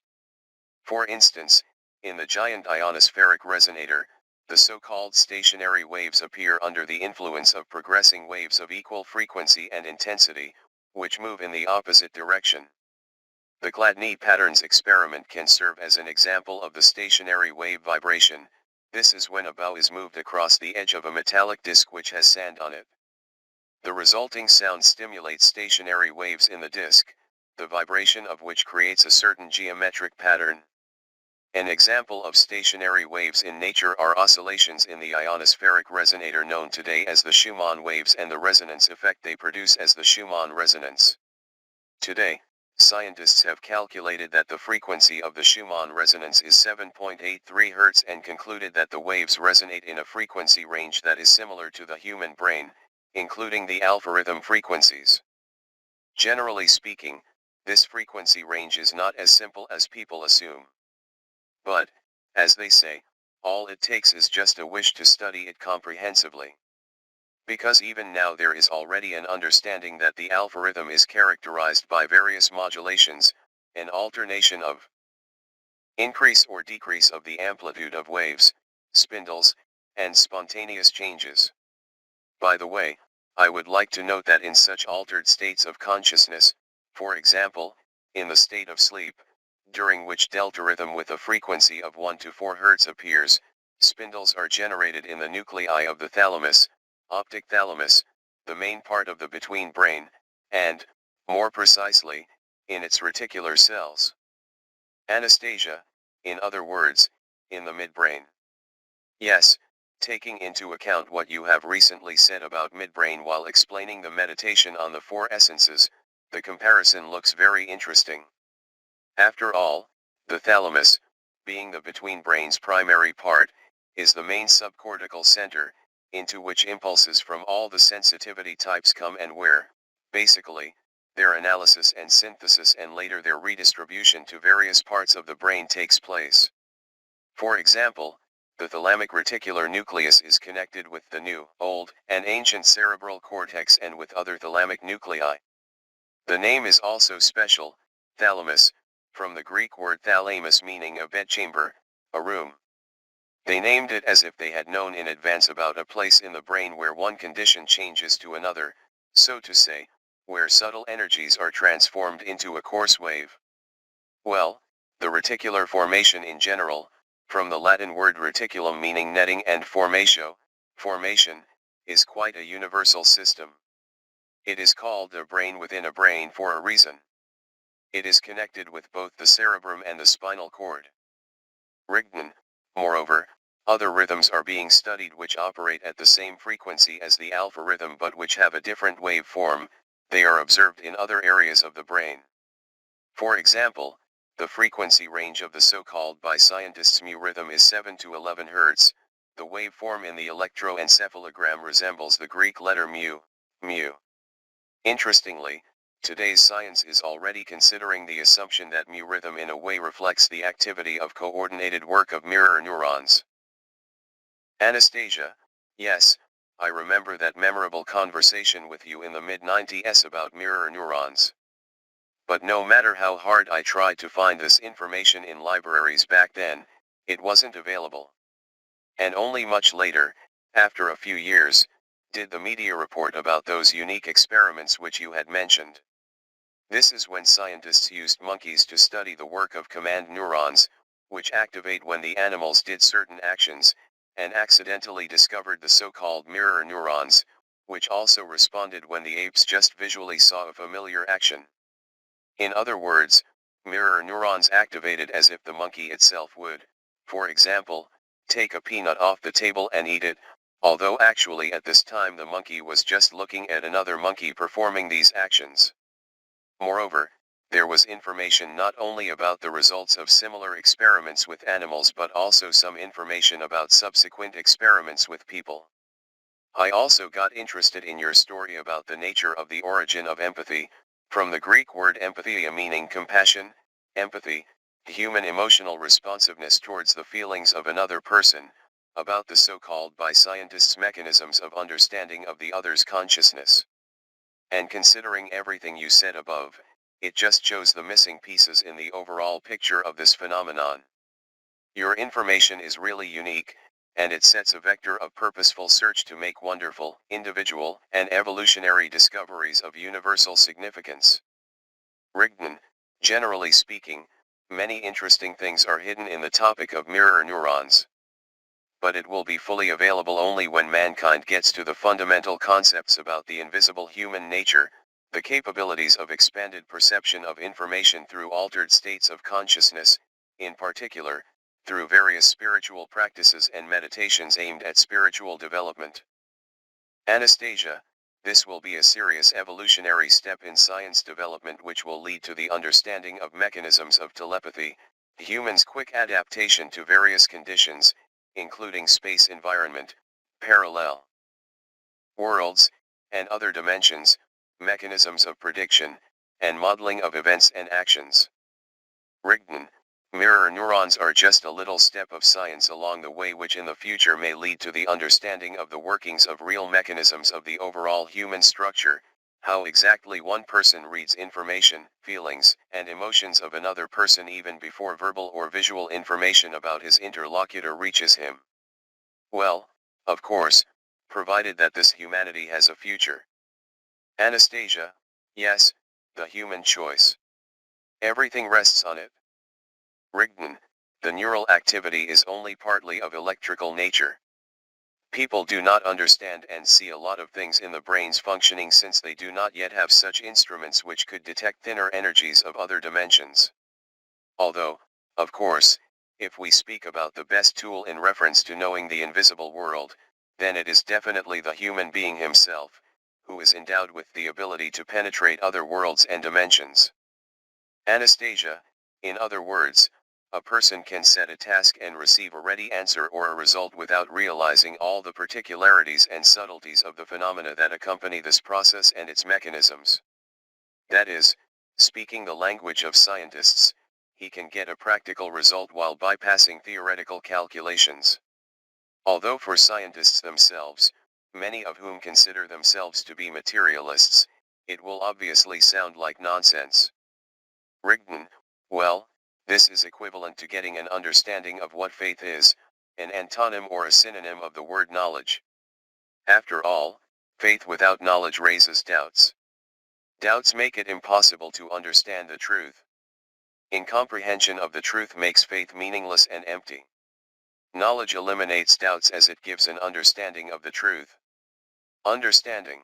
For instance, in the giant ionospheric resonator, the so-called stationary waves appear under the influence of progressing waves of equal frequency and intensity, which move in the opposite direction. The Chladni patterns experiment can serve as an example of the stationary wave vibration. This is when a bow is moved across the edge of a metallic disc which has sand on it. The resulting sound stimulates stationary waves in the disc, the vibration of which creates a certain geometric pattern. An example of stationary waves in nature are oscillations in the ionospheric resonator known today as the Schumann waves and the resonance effect they produce as the Schumann resonance. Today, scientists have calculated that the frequency of the Schumann resonance is 7.83 Hz and concluded that the waves resonate in a frequency range that is similar to the human brain, including the alpha rhythm frequencies. Generally speaking, this frequency range is not as simple as people assume. But, as they say, all it takes is just a wish to study it comprehensively. Because even now there is already an understanding that the alpha rhythm is characterized by various modulations, an alternation of increase or decrease of the amplitude of waves, spindles, and spontaneous changes. By the way, I would like to note that in such altered states of consciousness, for example, in the state of sleep, during which delta rhythm with a frequency of 1 to 4 Hz appears, spindles are generated in the nuclei of the thalamus, optic thalamus, the main part of the between brain, and, more precisely, in its reticular cells. Anastasia, in other words, in the midbrain. Yes, taking into account what you have recently said about midbrain while explaining the meditation on the four essences, the comparison looks very interesting. After all, the thalamus, being the between brain's primary part, is the main subcortical center, into which impulses from all the sensitivity types come and where, basically, their analysis and synthesis and later their redistribution to various parts of the brain takes place. For example, the thalamic reticular nucleus is connected with the new, old, and ancient cerebral cortex and with other thalamic nuclei. The name is also special, thalamus, from the Greek word thalamus meaning a bedchamber, a room. They named it as if they had known in advance about a place in the brain where one condition changes to another, so to say, where subtle energies are transformed into a coarse wave. Well, the reticular formation in general, from the Latin word reticulum meaning netting and formatio, formation, is quite a universal system. It is called a brain within a brain for a reason. It is connected with both the cerebrum and the spinal cord. Rigdon, moreover, other rhythms are being studied which operate at the same frequency as the alpha rhythm but which have a different wave form. They are observed in other areas of the brain. For example, the frequency range of the so-called by scientists mu rhythm is 7 to 11 Hz, the waveform in the electroencephalogram resembles the Greek letter mu, mu. Interestingly, today's science is already considering the assumption that mu rhythm in a way reflects the activity of coordinated work of mirror neurons. Anastasia, yes, I remember that memorable conversation with you in the mid-90s about mirror neurons. But no matter how hard I tried to find this information in libraries back then, it wasn't available. And only much later, after a few years, did the media report about those unique experiments which you had mentioned. This is when scientists used monkeys to study the work of command neurons, which activate when the animals did certain actions, and accidentally discovered the so-called mirror neurons, which also responded when the apes just visually saw a familiar action. In other words, mirror neurons activated as if the monkey itself would, for example, take a peanut off the table and eat it, although actually at this time the monkey was just looking at another monkey performing these actions. Moreover, there was information not only about the results of similar experiments with animals but also some information about subsequent experiments with people. I also got interested in your story about the nature of the origin of empathy, from the Greek word empatheia meaning compassion, empathy, human emotional responsiveness towards the feelings of another person, about the so-called by scientists mechanisms of understanding of the other's consciousness. And considering everything you said above, it just shows the missing pieces in the overall picture of this phenomenon. Your information is really unique, and it sets a vector of purposeful search to make wonderful, individual, and evolutionary discoveries of universal significance. Rigdon, generally speaking, many interesting things are hidden in the topic of mirror neurons. But it will be fully available only when mankind gets to the fundamental concepts about the invisible human nature, the capabilities of expanded perception of information through altered states of consciousness, in particular, through various spiritual practices and meditations aimed at spiritual development. Anastasia, this will be a serious evolutionary step in science development which will lead to the understanding of mechanisms of telepathy, humans' quick adaptation to various conditions, including space environment, parallel worlds, and other dimensions, mechanisms of prediction, and modeling of events and actions. Rigdon, mirror neurons are just a little step of science along the way which in the future may lead to the understanding of the workings of real mechanisms of the overall human structure, how exactly one person reads information, feelings, and emotions of another person even before verbal or visual information about his interlocutor reaches him. Well, of course, provided that this humanity has a future. Anastasia, yes, the human choice. Everything rests on it. Rigdon, the neural activity is only partly of electrical nature. People do not understand and see a lot of things in the brain's functioning since they do not yet have such instruments which could detect thinner energies of other dimensions. Although, of course, if we speak about the best tool in reference to knowing the invisible world, then it is definitely the human being himself, who is endowed with the ability to penetrate other worlds and dimensions. Anastasia, in other words, a person can set a task and receive a ready answer or a result without realizing all the particularities and subtleties of the phenomena that accompany this process and its mechanisms. That is, speaking the language of scientists, he can get a practical result while bypassing theoretical calculations. Although for scientists themselves, many of whom consider themselves to be materialists, it will obviously sound like nonsense. Rigdon, well, this is equivalent to getting an understanding of what faith is, an antonym or a synonym of the word knowledge. After all, faith without knowledge raises doubts. Doubts make it impossible to understand the truth. Incomprehension of the truth makes faith meaningless and empty. Knowledge eliminates doubts as it gives an understanding of the truth. Understanding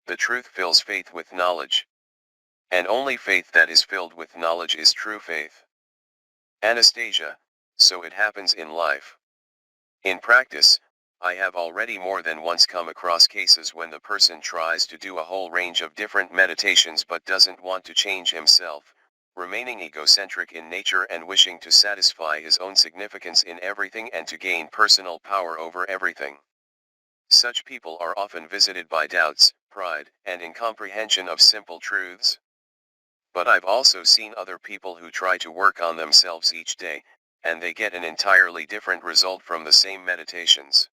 the truth fills faith with knowledge. And only faith that is filled with knowledge is true faith. Anastasia, so it happens in life. In practice, I have already more than once come across cases when the person tries to do a whole range of different meditations but doesn't want to change himself, remaining egocentric in nature and wishing to satisfy his own significance in everything and to gain personal power over everything. Such people are often visited by doubts, pride, and incomprehension of simple truths. But I've also seen other people who try to work on themselves each day, and they get an entirely different result from the same meditations.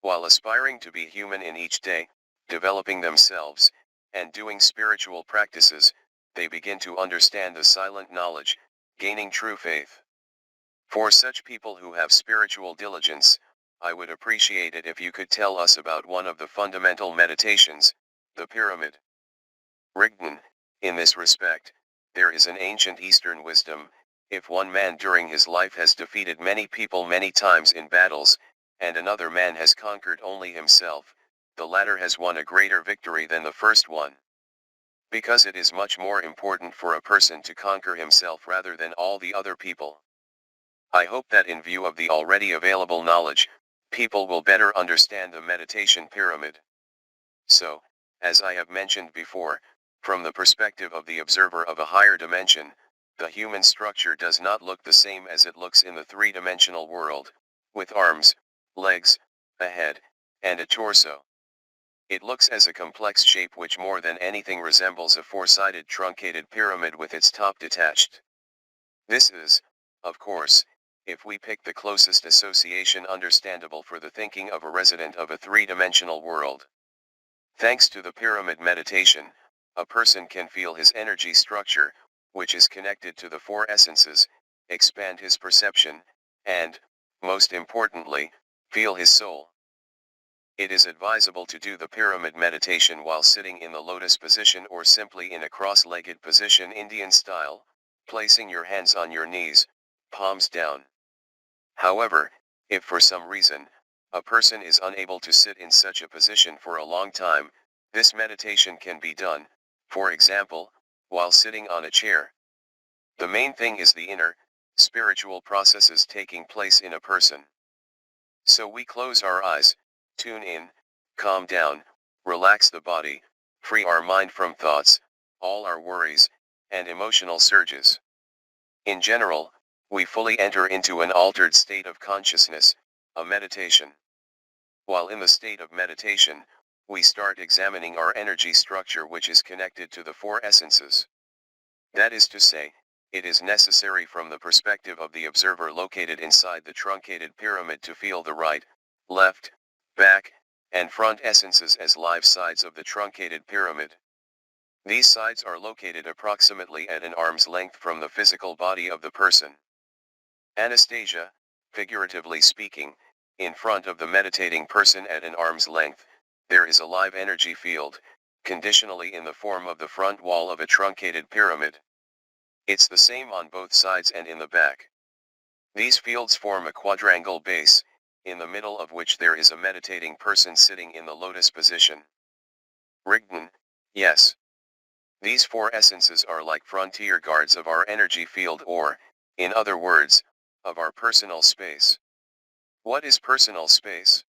While aspiring to be human in each day, developing themselves, and doing spiritual practices, they begin to understand the silent knowledge, gaining true faith. For such people who have spiritual diligence, I would appreciate it if you could tell us about one of the fundamental meditations, the pyramid. Rigdan, in this respect, there is an ancient Eastern wisdom: if one man during his life has defeated many people many times in battles, and another man has conquered only himself, the latter has won a greater victory than the first one. Because it is much more important for a person to conquer himself rather than all the other people. I hope that in view of the already available knowledge, people will better understand the meditation pyramid. So, as I have mentioned before, from the perspective of the observer of a higher dimension, the human structure does not look the same as it looks in the three-dimensional world, with arms, legs, a head, and a torso. It looks as a complex shape which more than anything resembles a four-sided truncated pyramid with its top detached. This is, of course, if we pick the closest association understandable for the thinking of a resident of a three-dimensional world. Thanks to the pyramid meditation, a person can feel his energy structure, which is connected to the four essences, expand his perception, and, most importantly, feel his soul. It is advisable to do the pyramid meditation while sitting in the lotus position or simply in a cross-legged position Indian style, placing your hands on your knees, palms down. However, if for some reason, a person is unable to sit in such a position for a long time, this meditation can be done, for example, while sitting on a chair. The main thing is the inner, spiritual processes taking place in a person. So we close our eyes, tune in, calm down, relax the body, free our mind from thoughts, all our worries, and emotional surges. In general, we fully enter into an altered state of consciousness, a meditation. While in the state of meditation, we start examining our energy structure which is connected to the four essences. That is to say, it is necessary from the perspective of the observer located inside the truncated pyramid to feel the right, left, back, and front essences as live sides of the truncated pyramid. These sides are located approximately at an arm's length from the physical body of the person. Anastasia, figuratively speaking, in front of the meditating person at an arm's length, there is a live energy field, conditionally in the form of the front wall of a truncated pyramid. It's the same on both sides and in the back. These fields form a quadrangle base, in the middle of which there is a meditating person sitting in the lotus position. Rigdan, yes. These four essences are like frontier guards of our energy field or, in other words, of our personal space. What is personal space?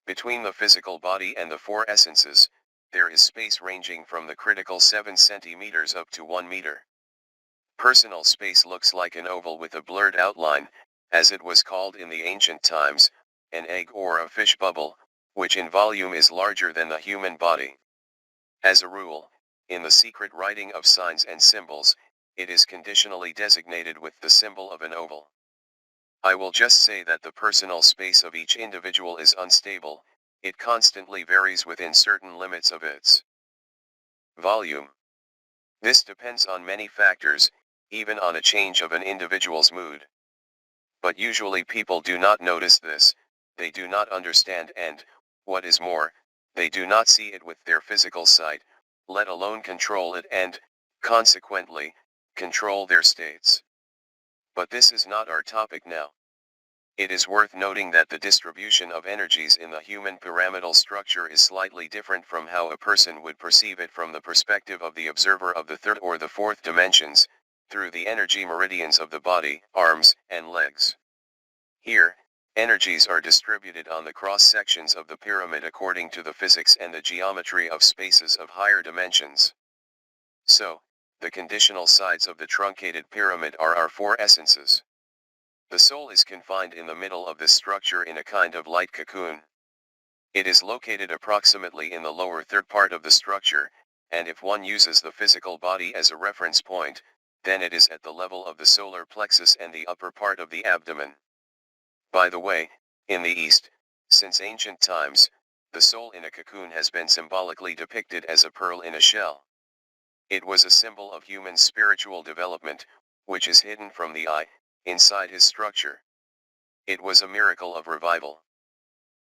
Between the physical body and the four essences, there is space ranging from the critical 7 centimeters up to 1 meter. Personal space looks like an oval with a blurred outline, as it was called in the ancient times, an egg or a fish bubble, which in volume is larger than the human body. As a rule, in the secret writing of signs and symbols, it is conditionally designated with the symbol of an oval. I will just say that the personal space of each individual is unstable, it constantly varies within certain limits of its volume. This depends on many factors, even on a change of an individual's mood. But usually people do not notice this, they do not understand and, what is more, they do not see it with their physical sight, let alone control it and, consequently, control their states. But this is not our topic now. It is worth noting that the distribution of energies in the human pyramidal structure is slightly different from how a person would perceive it from the perspective of the observer of the third or the fourth dimensions, through the energy meridians of the body, arms, and legs. Here, energies are distributed on the cross-sections of the pyramid according to the physics and the geometry of spaces of higher dimensions. So, The conditional sides of the truncated pyramid are our four essences. The soul is confined in the middle of this structure in a kind of light cocoon. It is located approximately in the lower third part of the structure, and if one uses the physical body as a reference point, then it is at the level of the solar plexus and the upper part of the abdomen. By the way, in the East, since ancient times, the soul in a cocoon has been symbolically depicted as a pearl in a shell. It was a symbol of human spiritual development, which is hidden from the eye, inside his structure. It was a miracle of revival.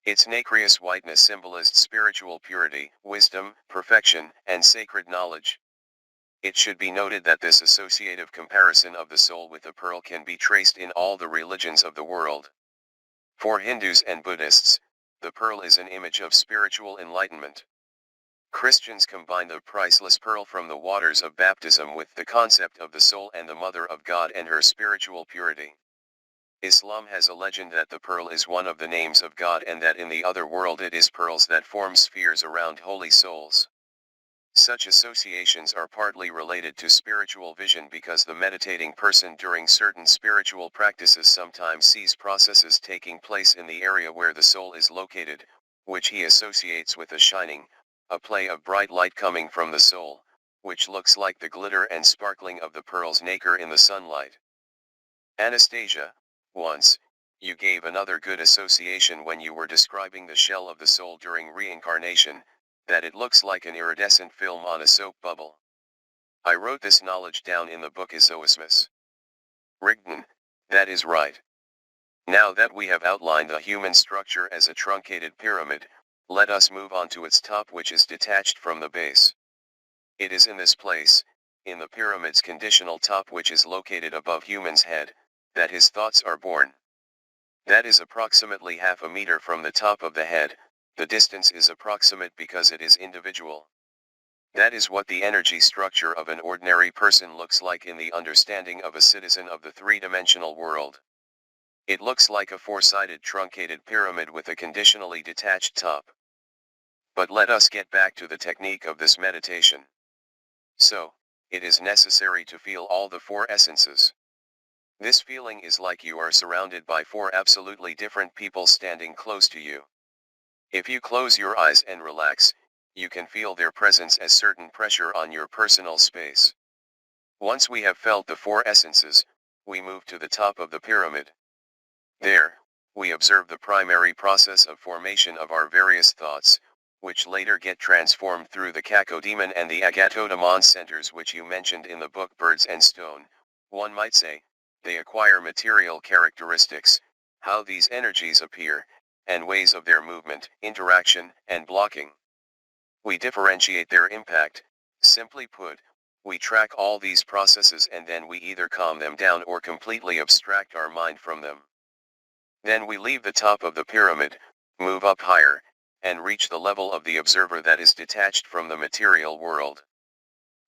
Its nacreous whiteness symbolized spiritual purity, wisdom, perfection, and sacred knowledge. It should be noted that this associative comparison of the soul with the pearl can be traced in all the religions of the world. For Hindus and Buddhists, the pearl is an image of spiritual enlightenment. Christians combine the priceless pearl from the waters of baptism with the concept of the soul and the Mother of God and her spiritual purity. Islam has a legend that the pearl is one of the names of God and that in the other world it is pearls that form spheres around holy souls. Such associations are partly related to spiritual vision because the meditating person during certain spiritual practices sometimes sees processes taking place in the area where the soul is located, which he associates with a shining, a play of bright light coming from the soul, which looks like the glitter and sparkling of the pearl's nacre in the sunlight. Anastasia, once, you gave another good association when you were describing the shell of the soul during reincarnation, that it looks like an iridescent film on a soap bubble. I wrote this knowledge down in the book Izoismus. Rigdon, that is right. Now that we have outlined the human structure as a truncated pyramid, let us move on to its top, which is detached from the base. It is in this place, in the pyramid's conditional top, which is located above human's head, that his thoughts are born. That is approximately half a meter from the top of the head. The distance is approximate because it is individual. That is what the energy structure of an ordinary person looks like in the understanding of a citizen of the three-dimensional world. It looks like a four-sided truncated pyramid with a conditionally detached top. But let us get back to the technique of this meditation. So, it is necessary to feel all the four essences. This feeling is like you are surrounded by four absolutely different people standing close to you. If you close your eyes and relax, you can feel their presence as certain pressure on your personal space. Once we have felt the four essences, we move to the top of the pyramid. There, we observe the primary process of formation of our various thoughts, which later get transformed through the cacodemon and the agatodemon centers which you mentioned in the book Birds and Stone. One might say, they acquire material characteristics, how these energies appear, and ways of their movement, interaction, and blocking. We differentiate their impact. Simply put, we track all these processes and then we either calm them down or completely abstract our mind from them. Then we leave the top of the pyramid, move up higher, and reach the level of the observer that is detached from the material world.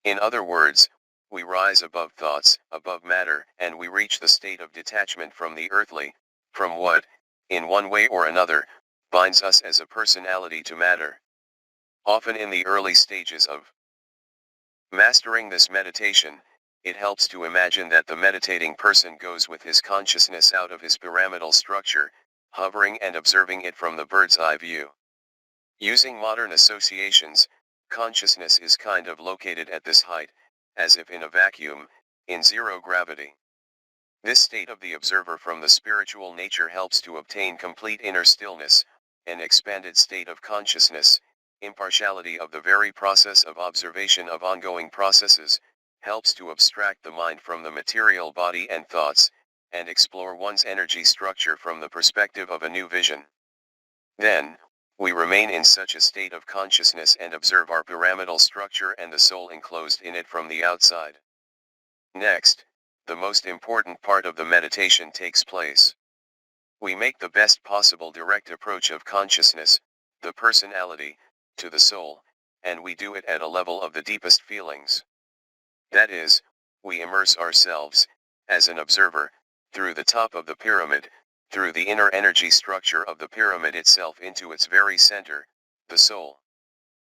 In other words, we rise above thoughts, above matter, and we reach the state of detachment from the earthly, from what, in one way or another, binds us as a personality to matter. Often in the early stages of mastering this meditation, it helps to imagine that the meditating person goes with his consciousness out of his pyramidal structure, hovering and observing it from the bird's eye view. Using modern associations, consciousness is kind of located at this height, as if in a vacuum, in zero gravity. This state of the observer from the spiritual nature helps to obtain complete inner stillness, an expanded state of consciousness, impartiality of the very process of observation of ongoing processes, helps to abstract the mind from the material body and thoughts, and explore one's energy structure from the perspective of a new vision. Then, we remain in such a state of consciousness and observe our pyramidal structure and the soul enclosed in it from the outside. Next, the most important part of the meditation takes place. We make the best possible direct approach of consciousness, the personality, to the soul, and we do it at a level of the deepest feelings. That is, we immerse ourselves, as an observer, through the top of the pyramid, through the inner energy structure of the pyramid itself into its very center, the soul.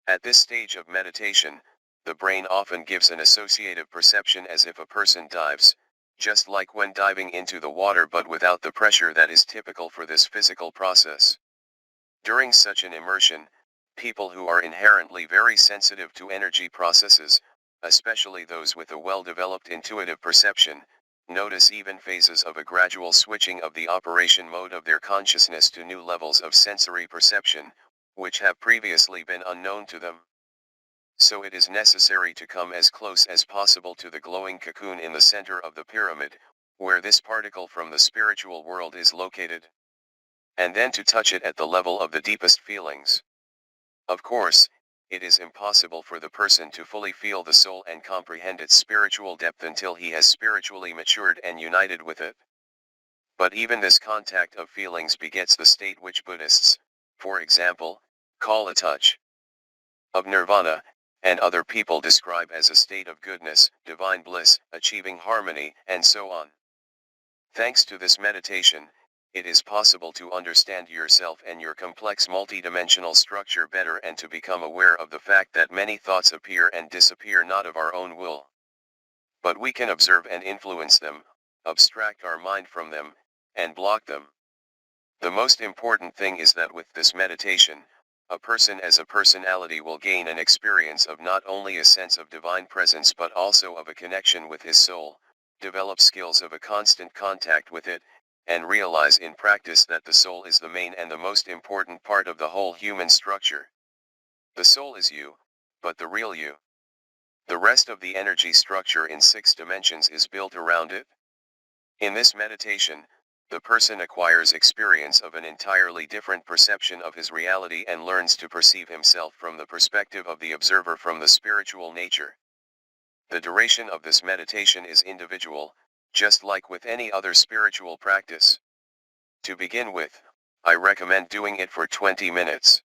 At this stage of meditation, the brain often gives an associative perception as if a person dives, just like when diving into the water but without the pressure that is typical for this physical process. During such an immersion, people who are inherently very sensitive to energy processes, especially those with a well-developed intuitive perception, notice even phases of a gradual switching of the operation mode of their consciousness to new levels of sensory perception, which have previously been unknown to them. So it is necessary to come as close as possible to the glowing cocoon in the center of the pyramid, where this particle from the spiritual world is located. And then to touch it at the level of the deepest feelings. Of course, it is impossible for the person to fully feel the soul and comprehend its spiritual depth until he has spiritually matured and united with it. But even this contact of feelings begets the state which Buddhists, for example, call a touch of nirvana, and other people describe as a state of goodness, divine bliss, achieving harmony, and so on. Thanks to this meditation, it is possible to understand yourself and your complex multidimensional structure better and to become aware of the fact that many thoughts appear and disappear not of our own will. But we can observe and influence them, abstract our mind from them, and block them. The most important thing is that with this meditation, a person as a personality will gain an experience of not only a sense of divine presence but also of a connection with his soul, develop skills of a constant contact with it, and realize in practice that the soul is the main and the most important part of the whole human structure. The soul is you, but the real you. The rest of the energy structure in 6 dimensions is built around it. In this meditation, the person acquires experience of an entirely different perception of his reality and learns to perceive himself from the perspective of the observer from the spiritual nature. The duration of this meditation is individual, just like with any other spiritual practice. To begin with, I recommend doing it for 20 minutes.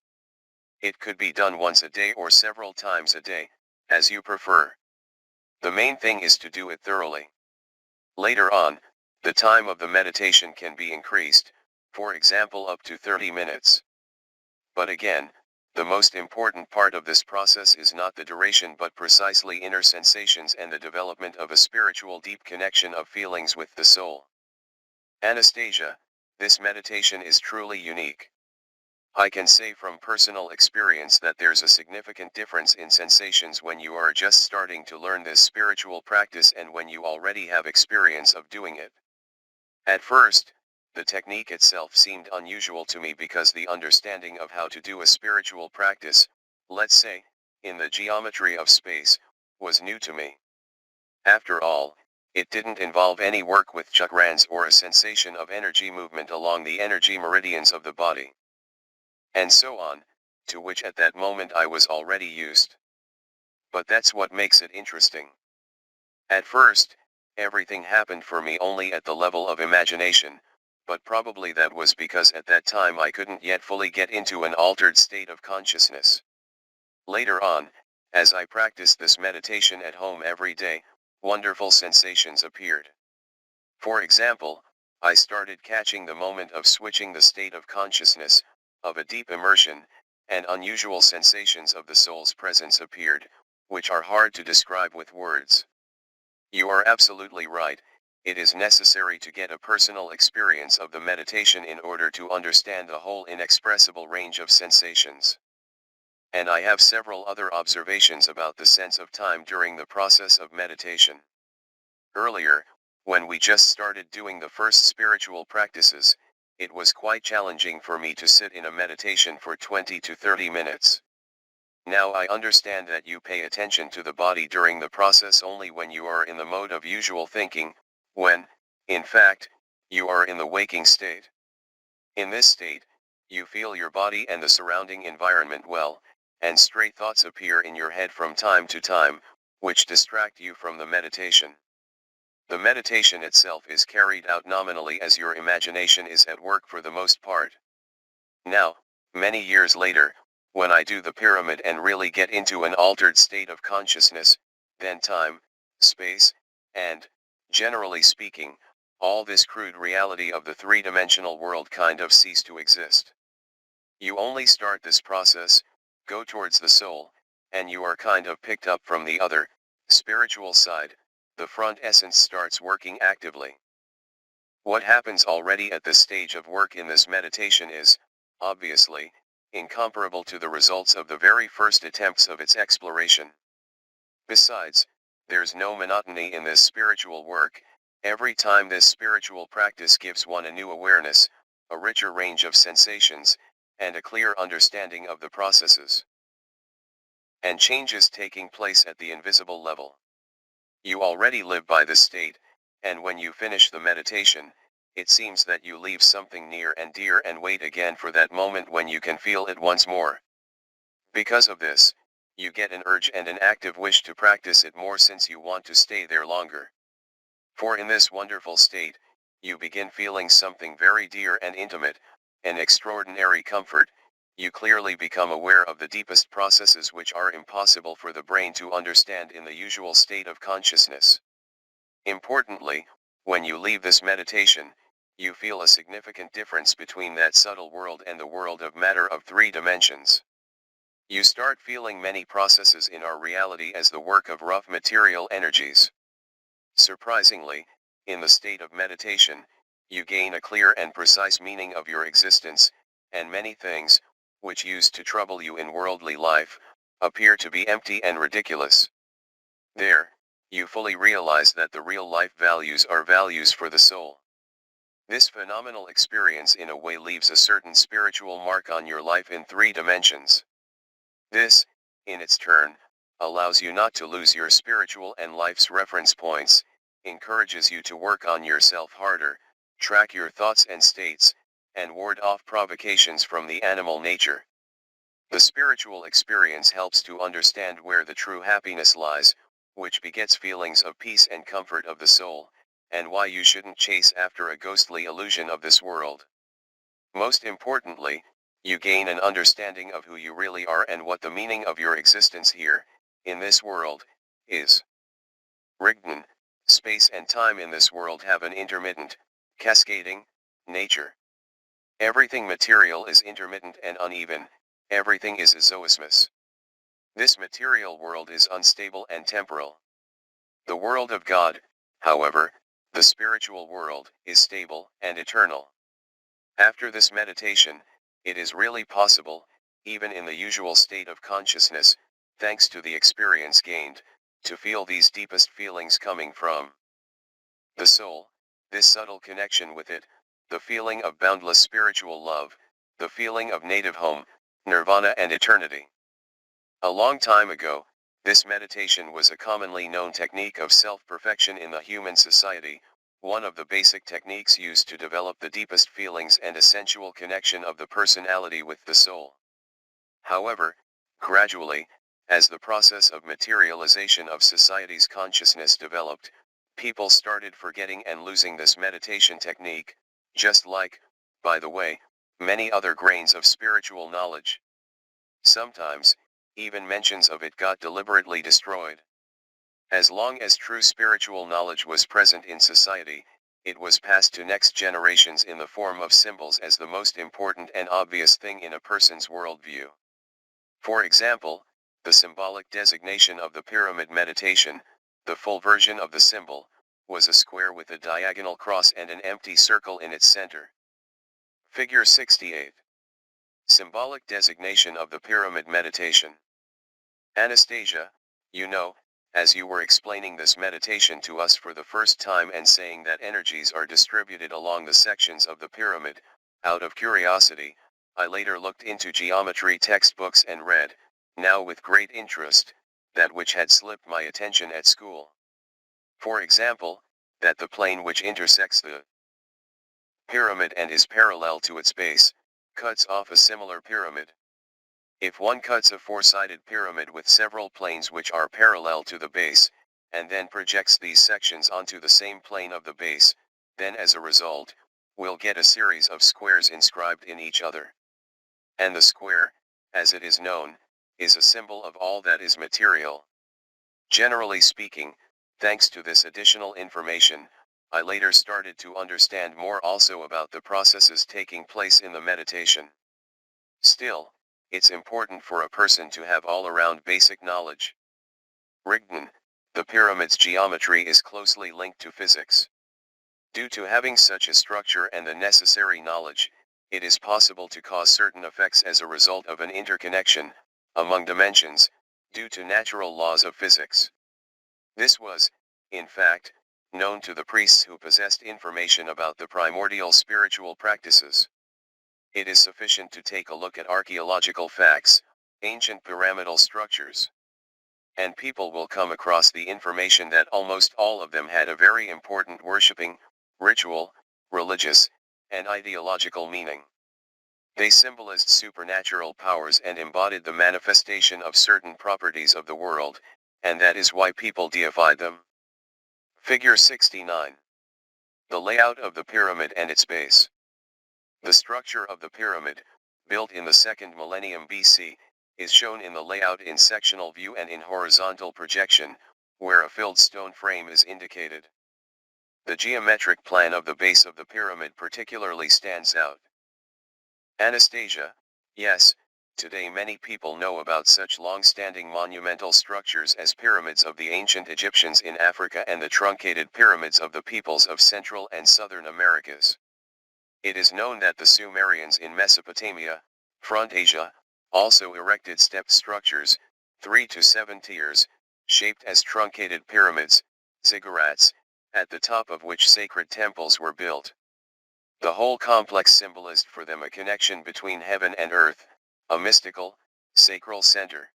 It could be done once a day or several times a day, as you prefer. The main thing is to do it thoroughly. Later on, the time of the meditation can be increased, for example up to 30 minutes. But again, the most important part of this process is not the duration but precisely inner sensations and the development of a spiritual deep connection of feelings with the soul. Anastasia, this meditation is truly unique. I can say from personal experience that there's a significant difference in sensations when you are just starting to learn this spiritual practice and when you already have experience of doing it. At first, the technique itself seemed unusual to me because the understanding of how to do a spiritual practice, let's say, in the geometry of space, was new to me. After all, it didn't involve any work with chakrans or a sensation of energy movement along the energy meridians of the body. And so on, to which at that moment I was already used. But that's what makes it interesting. At first, everything happened for me only at the level of imagination, but probably that was because at that time I couldn't yet fully get into an altered state of consciousness. Later on, as I practiced this meditation at home every day, wonderful sensations appeared. For example, I started catching the moment of switching the state of consciousness, of a deep immersion, and unusual sensations of the soul's presence appeared, which are hard to describe with words. You are absolutely right. It is necessary to get a personal experience of the meditation in order to understand the whole inexpressible range of sensations. And I have several other observations about the sense of time during the process of meditation. Earlier, when we just started doing the first spiritual practices, it was quite challenging for me to sit in a meditation for 20 to 30 minutes. Now I understand that you pay attention to the body during the process only when you are in the mode of usual thinking, when, in fact, you are in the waking state. In this state, you feel your body and the surrounding environment well, and stray thoughts appear in your head from time to time, which distract you from the meditation. The meditation itself is carried out nominally as your imagination is at work for the most part. Now, many years later, when I do the pyramid and really get into an altered state of consciousness, then time, space, and, generally speaking, all this crude reality of the three-dimensional world kind of cease to exist. You only start this process, go towards the soul, and you are kind of picked up from the other, spiritual side, the front essence starts working actively. What happens already at this stage of work in this meditation is, obviously, incomparable to the results of the very first attempts of its exploration. Besides, there's no monotony in this spiritual work. Every time this spiritual practice gives one a new awareness, a richer range of sensations, and a clear understanding of the processes and changes taking place at the invisible level. You already live by this state, and when you finish the meditation, it seems that you leave something near and dear and wait again for that moment when you can feel it once more. Because of this, you get an urge and an active wish to practice it more since you want to stay there longer. For in this wonderful state, you begin feeling something very dear and intimate, an extraordinary comfort. You clearly become aware of the deepest processes which are impossible for the brain to understand in the usual state of consciousness. Importantly, when you leave this meditation, you feel a significant difference between that subtle world and the world of matter of 3 dimensions. You start feeling many processes in our reality as the work of rough material energies. Surprisingly, in the state of meditation, you gain a clear and precise meaning of your existence, and many things, which used to trouble you in worldly life, appear to be empty and ridiculous. There, you fully realize that the real life values are values for the soul. This phenomenal experience in a way leaves a certain spiritual mark on your life in 3 dimensions. This, in its turn, allows you not to lose your spiritual and life's reference points, encourages you to work on yourself harder, track your thoughts and states, and ward off provocations from the animal nature. The spiritual experience helps to understand where the true happiness lies, which begets feelings of peace and comfort of the soul, and why you shouldn't chase after a ghostly illusion of this world. Most importantly, you gain an understanding of who you really are and what the meaning of your existence here, in this world, is. Rigdon, space and time in this world have an intermittent, cascading, nature. Everything material is intermittent and uneven, everything is isoosmos. This material world is unstable and temporal. The world of God, however, the spiritual world, is stable and eternal. After this meditation, it is really possible, even in the usual state of consciousness, thanks to the experience gained, to feel these deepest feelings coming from the soul, this subtle connection with it, the feeling of boundless spiritual love, the feeling of native home, nirvana and eternity. A long time ago, this meditation was a commonly known technique of self-perfection in the human society, one of the basic techniques used to develop the deepest feelings and a sensual connection of the personality with the soul. However, gradually, as the process of materialization of society's consciousness developed, people started forgetting and losing this meditation technique, just like, by the way, many other grains of spiritual knowledge. Sometimes, even mentions of it got deliberately destroyed. As long as true spiritual knowledge was present in society, it was passed to next generations in the form of symbols as the most important and obvious thing in a person's worldview. For example, the symbolic designation of the pyramid meditation, the full version of the symbol, was a square with a diagonal cross and an empty circle in its center. Figure 68. Symbolic designation of the pyramid meditation. Anastasia, you know, as you were explaining this meditation to us for the first time and saying that energies are distributed along the sections of the pyramid, out of curiosity, I later looked into geometry textbooks and read, now with great interest, that which had slipped my attention at school. For example, that the plane which intersects the pyramid and is parallel to its base, cuts off a similar pyramid. If one cuts a 4-sided pyramid with several planes which are parallel to the base, and then projects these sections onto the same plane of the base, then as a result, we'll get a series of squares inscribed in each other. And the square, as it is known, is a symbol of all that is material. Generally speaking, thanks to this additional information, I later started to understand more also about the processes taking place in the meditation. Still, it's important for a person to have all-around basic knowledge. Rignan, the pyramid's geometry is closely linked to physics. Due to having such a structure and the necessary knowledge, it is possible to cause certain effects as a result of an interconnection among dimensions, due to natural laws of physics. This was, in fact, known to the priests who possessed information about the primordial spiritual practices. It is sufficient to take a look at archaeological facts, ancient pyramidal structures, and people will come across the information that almost all of them had a very important worshipping, ritual, religious, and ideological meaning. They symbolized supernatural powers and embodied the manifestation of certain properties of the world, and that is why people deified them. Figure 69. The layout of the pyramid and its base. The structure of the pyramid, built in the 2nd millennium BC, is shown in the layout in sectional view and in horizontal projection, where a filled stone frame is indicated. The geometric plan of the base of the pyramid particularly stands out. Anastasia, yes, today many people know about such long-standing monumental structures as pyramids of the ancient Egyptians in Africa and the truncated pyramids of the peoples of Central and Southern Americas. It is known that the Sumerians in Mesopotamia, Front Asia, also erected stepped structures, 3 to 7 tiers, shaped as truncated pyramids, ziggurats, at the top of which sacred temples were built. The whole complex symbolized for them a connection between heaven and earth, a mystical, sacral center.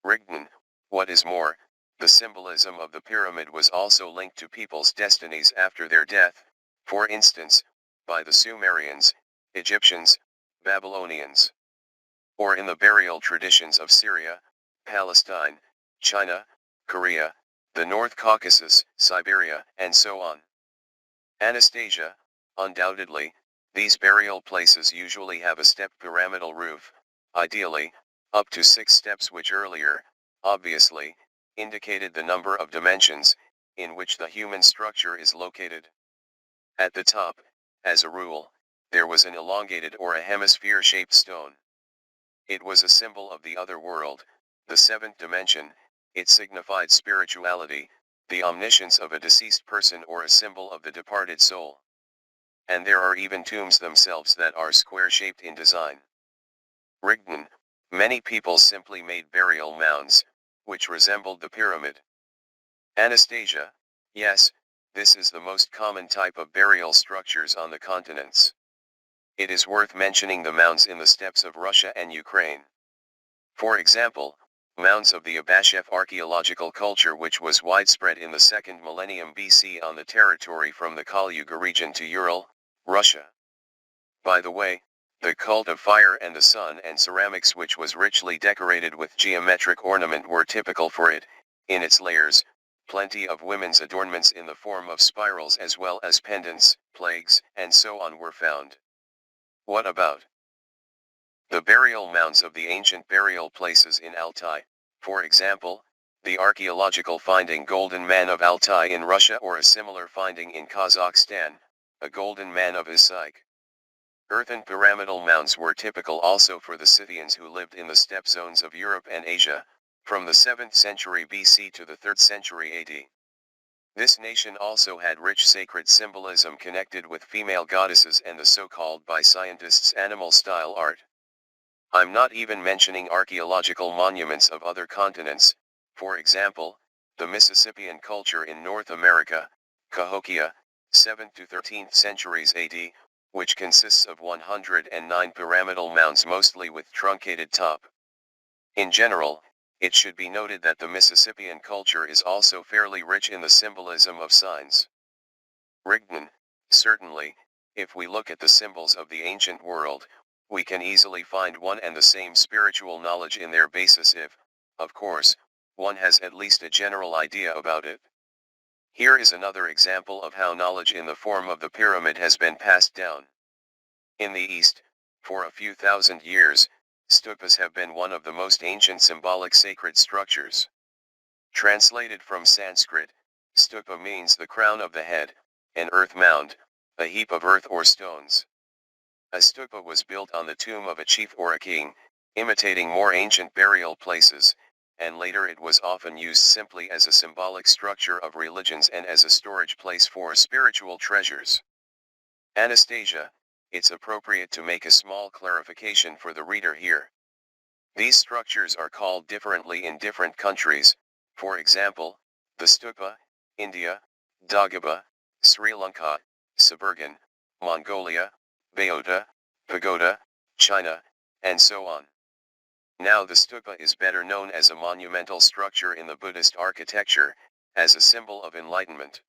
Rignan, what is more, the symbolism of the pyramid was also linked to people's destinies after their death, for instance, by the Sumerians, Egyptians, Babylonians, or in the burial traditions of Syria, Palestine, China, Korea, the North Caucasus, Siberia, and so on. Anastasia, undoubtedly, these burial places usually have a stepped pyramidal roof, ideally, up to 6 steps, which earlier, obviously, indicated the number of dimensions in which the human structure is located. At the top, as a rule, there was an elongated or a hemisphere-shaped stone. It was a symbol of the other world, the 7th dimension. It signified spirituality, the omniscience of a deceased person, or a symbol of the departed soul. And there are even tombs themselves that are square-shaped in design. Rignan, many people simply made burial mounds, which resembled the pyramid. Anastasia, yes, this is the most common type of burial structures on the continents. It is worth mentioning the mounds in the steppes of Russia and Ukraine. For example, mounds of the Abashev archaeological culture, which was widespread in the 2nd millennium BC on the territory from the Kalyuga region to Ural, Russia. By the way, the cult of fire and the sun and ceramics, which was richly decorated with geometric ornament, were typical for it. In its layers, plenty of women's adornments in the form of spirals as well as pendants, plagues, and so on were found. What about the burial mounds of the ancient burial places in Altai, for example, the archaeological finding Golden Man of Altai in Russia, or a similar finding in Kazakhstan, a Golden Man of Issyk? Earthen pyramidal mounds were typical also for the Scythians who lived in the steppe zones of Europe and Asia, from the 7th century BC to the 3rd century AD. This nation also had rich sacred symbolism connected with female goddesses and the so-called by scientists animal-style art. I'm not even mentioning archaeological monuments of other continents, for example, the Mississippian culture in North America, Cahokia, 7th to 13th centuries AD, which consists of 109 pyramidal mounds mostly with truncated top. In general, it should be noted that the Mississippian culture is also fairly rich in the symbolism of signs. Rignan, certainly, if we look at the symbols of the ancient world, we can easily find one and the same spiritual knowledge in their basis if, of course, one has at least a general idea about it. Here is another example of how knowledge in the form of the pyramid has been passed down. In the East, for a few thousand years, stupas have been one of the most ancient symbolic sacred structures. Translated from Sanskrit, stupa means the crown of the head, an earth mound, a heap of earth or stones. A stupa was built on the tomb of a chief or a king, imitating more ancient burial places, and later it was often used simply as a symbolic structure of religions and as a storage place for spiritual treasures. Anastasia, it's appropriate to make a small clarification for the reader here. These structures are called differently in different countries, for example, the stupa, India, Dagaba, Sri Lanka, Suburgan, Mongolia, Bayota, Pagoda, China, and so on. Now the stupa is better known as a monumental structure in the Buddhist architecture, as a symbol of enlightenment.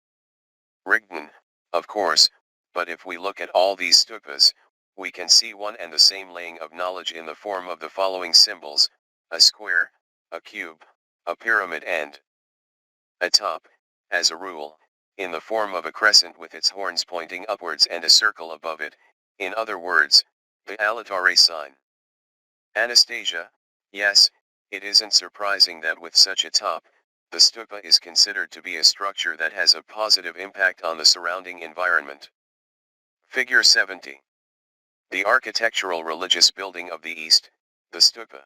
Rigdan, of course, but if we look at all these stupas, we can see one and the same laying of knowledge in the form of the following symbols: a square, a cube, a pyramid and a top, as a rule, in the form of a crescent with its horns pointing upwards and a circle above it, in other words, the AllatRA sign. Anastasia, yes, it isn't surprising that with such a top, the stupa is considered to be a structure that has a positive impact on the surrounding environment. Figure 70. The architectural religious building of the East, the stupa.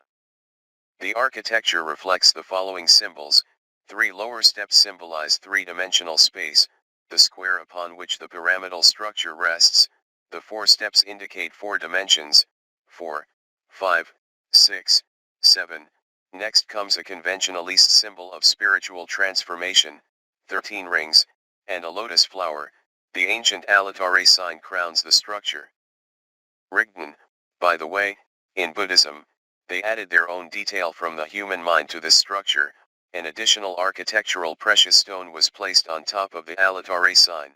The architecture reflects the following symbols. 3 lower steps symbolize 3-dimensional space, the square upon which the pyramidal structure rests, the 4 steps indicate 4 dimensions, 4, 5, 6, 7, next comes a conventionalist symbol of spiritual transformation, 13 rings, and a lotus flower. The ancient AllatRA sign crowns the structure. Rigdan, by the way, in Buddhism, they added their own detail from the human mind to this structure. An additional architectural precious stone was placed on top of the AllatRA sign.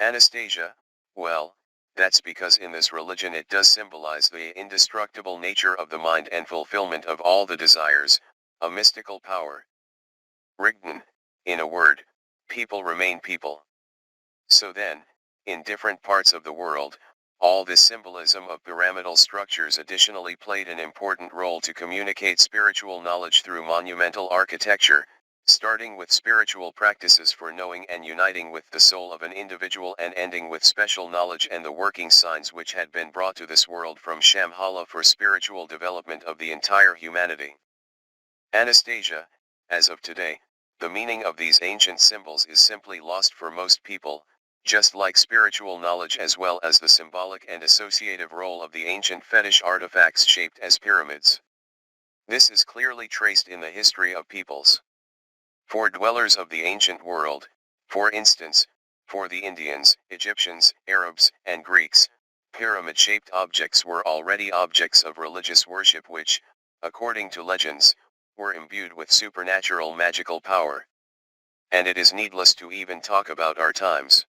Anastasia, well, that's because in this religion it does symbolize the indestructible nature of the mind and fulfillment of all the desires, a mystical power. Rigdan, in a word, people remain people. So then, in different parts of the world, all this symbolism of pyramidal structures additionally played an important role to communicate spiritual knowledge through monumental architecture, starting with spiritual practices for knowing and uniting with the soul of an individual and ending with special knowledge and the working signs which had been brought to this world from Shambhala for spiritual development of the entire humanity. Anastasia, as of today, the meaning of these ancient symbols is simply lost for most people, just like spiritual knowledge as well as the symbolic and associative role of the ancient fetish artifacts shaped as pyramids. This is clearly traced in the history of peoples. For dwellers of the ancient world, for instance, for the Indians, Egyptians, Arabs, and Greeks, pyramid-shaped objects were already objects of religious worship which, according to legends, were imbued with supernatural magical power. And it is needless to even talk about our times.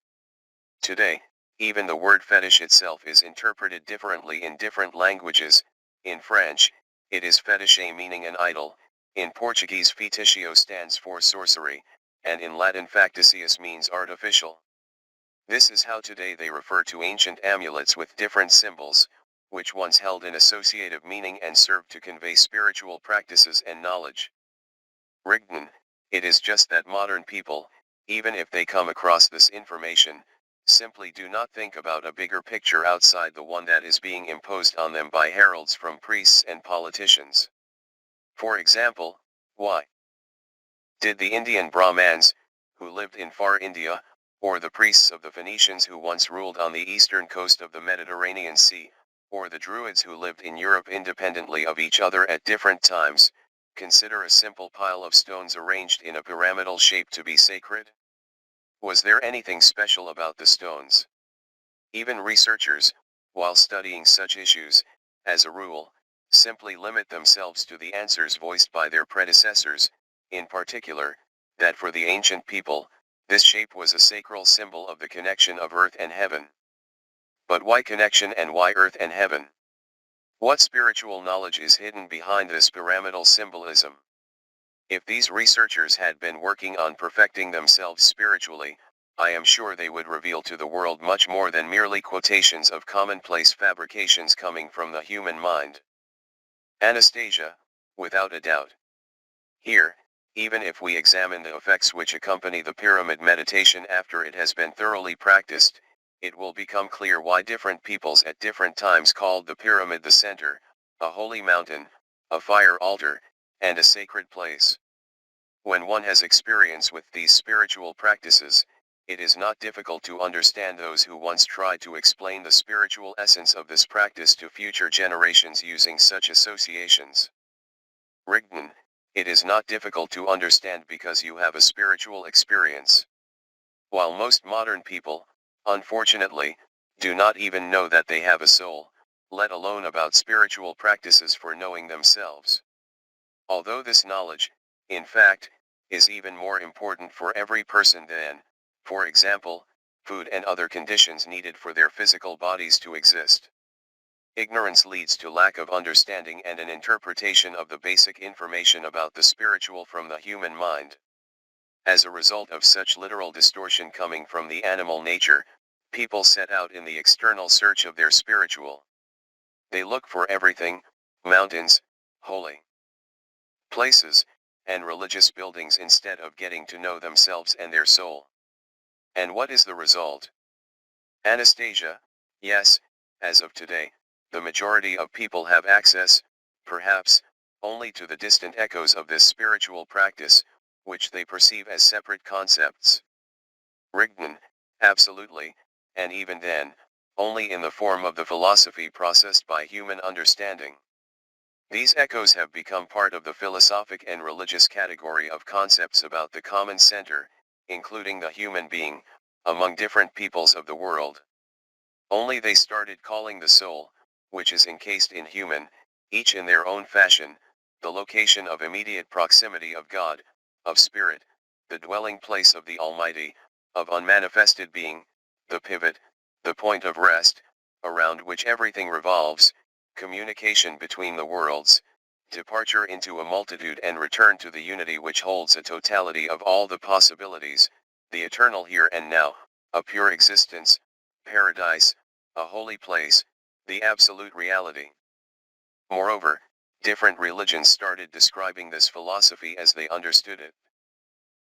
Today, even the word fetish itself is interpreted differently in different languages. In French, it is fétiche meaning an idol, in Portuguese feticcio stands for sorcery, and in Latin factitious means artificial. This is how today they refer to ancient amulets with different symbols, which once held an associative meaning and served to convey spiritual practices and knowledge. Rigdan, it is just that modern people, even if they come across this information, simply do not think about a bigger picture outside the one that is being imposed on them by heralds from priests and politicians. For example, why did the Indian Brahmins, who lived in far India, or the priests of the Phoenicians who once ruled on the eastern coast of the Mediterranean Sea, or the Druids who lived in Europe independently of each other at different times, consider a simple pile of stones arranged in a pyramidal shape to be sacred? Was there anything special about the stones? Even researchers, while studying such issues, as a rule, simply limit themselves to the answers voiced by their predecessors, in particular, that for the ancient people, this shape was a sacral symbol of the connection of earth and heaven. But why connection and why earth and heaven? What spiritual knowledge is hidden behind this pyramidal symbolism? If these researchers had been working on perfecting themselves spiritually, I am sure they would reveal to the world much more than merely quotations of commonplace fabrications coming from the human mind. Anastasia, without a doubt. Here, even if we examine the effects which accompany the pyramid meditation after it has been thoroughly practiced, it will become clear why different peoples at different times called the pyramid the center, a holy mountain, a fire altar, and a sacred place. When one has experience with these spiritual practices, it is not difficult to understand those who once tried to explain the spiritual essence of this practice to future generations using such associations. Rigden, it is not difficult to understand because you have a spiritual experience. While most modern people, unfortunately, do not even know that they have a soul, let alone about spiritual practices for knowing themselves. Although this knowledge, in fact, is even more important for every person than, for example, food and other conditions needed for their physical bodies to exist. Ignorance leads to lack of understanding and an interpretation of the basic information about the spiritual from the human mind. As a result of such literal distortion coming from the animal nature, people set out in the external search of their spiritual. They look for everything, mountains, holy places, and religious buildings instead of getting to know themselves and their soul. And what is the result? Anastasia, yes, as of today, the majority of people have access, perhaps, only to the distant echoes of this spiritual practice, which they perceive as separate concepts. Rigden, absolutely, and even then, only in the form of the philosophy processed by human understanding. These echoes have become part of the philosophic and religious category of concepts about the common center, including the human being, among different peoples of the world. Only they started calling the soul, which is encased in human, each in their own fashion, the location of immediate proximity of God, of spirit, the dwelling place of the Almighty, of unmanifested being, the pivot, the point of rest, around which everything revolves, communication between the worlds, departure into a multitude and return to the unity which holds a totality of all the possibilities, the eternal here and now, a pure existence, paradise, a holy place, the absolute reality. Moreover, different religions started describing this philosophy as they understood it.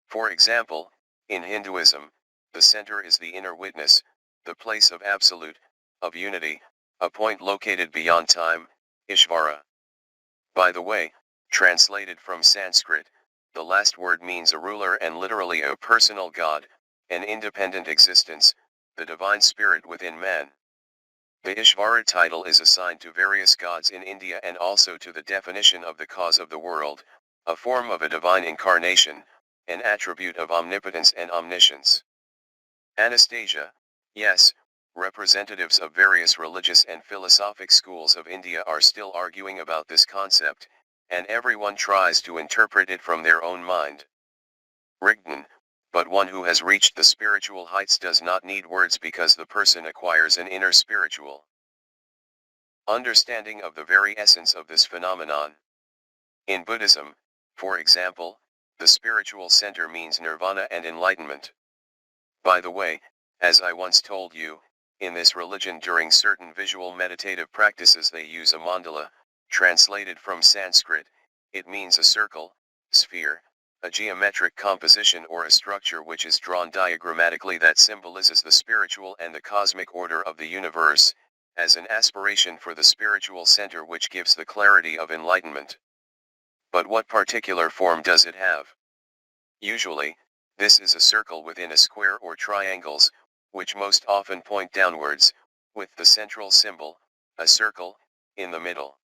For example, in Hinduism, the center is the inner witness, the place of absolute, of unity, a point located beyond time, Ishvara. By the way, translated from Sanskrit, the last word means a ruler and literally a personal God, an independent existence, the divine spirit within man. The Ishvara title is assigned to various gods in India and also to the definition of the cause of the world, a form of a divine incarnation, an attribute of omnipotence and omniscience. Anastasia, yes, representatives of various religious and philosophic schools of India are still arguing about this concept, and everyone tries to interpret it from their own mind. Rigden, but one who has reached the spiritual heights does not need words because the person acquires an inner spiritual understanding of the very essence of this phenomenon. In Buddhism, for example, the spiritual center means nirvana and enlightenment. By the way, as I once told you, in this religion during certain visual meditative practices they use a mandala, translated from Sanskrit, it means a circle, sphere, a geometric composition or a structure which is drawn diagrammatically that symbolizes the spiritual and the cosmic order of the universe, as an aspiration for the spiritual center which gives the clarity of enlightenment. But what particular form does it have? Usually, this is a circle within a square or triangles, which most often point downwards, with the central symbol, a circle, in the middle.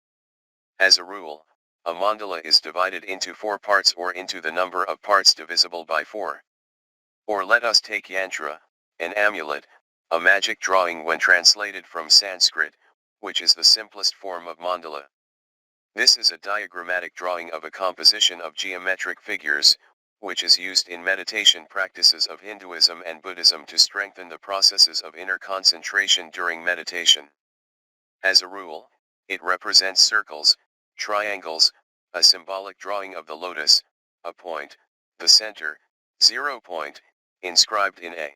As a rule, a mandala is divided into 4 parts or into the number of parts divisible by 4. Or let us take yantra, an amulet, a magic drawing when translated from Sanskrit, which is the simplest form of mandala. This is a diagrammatic drawing of a composition of geometric figures, which is used in meditation practices of Hinduism and Buddhism to strengthen the processes of inner concentration during meditation. As a rule, it represents circles, triangles, a symbolic drawing of the lotus, a point, the center, 0 point, inscribed in A.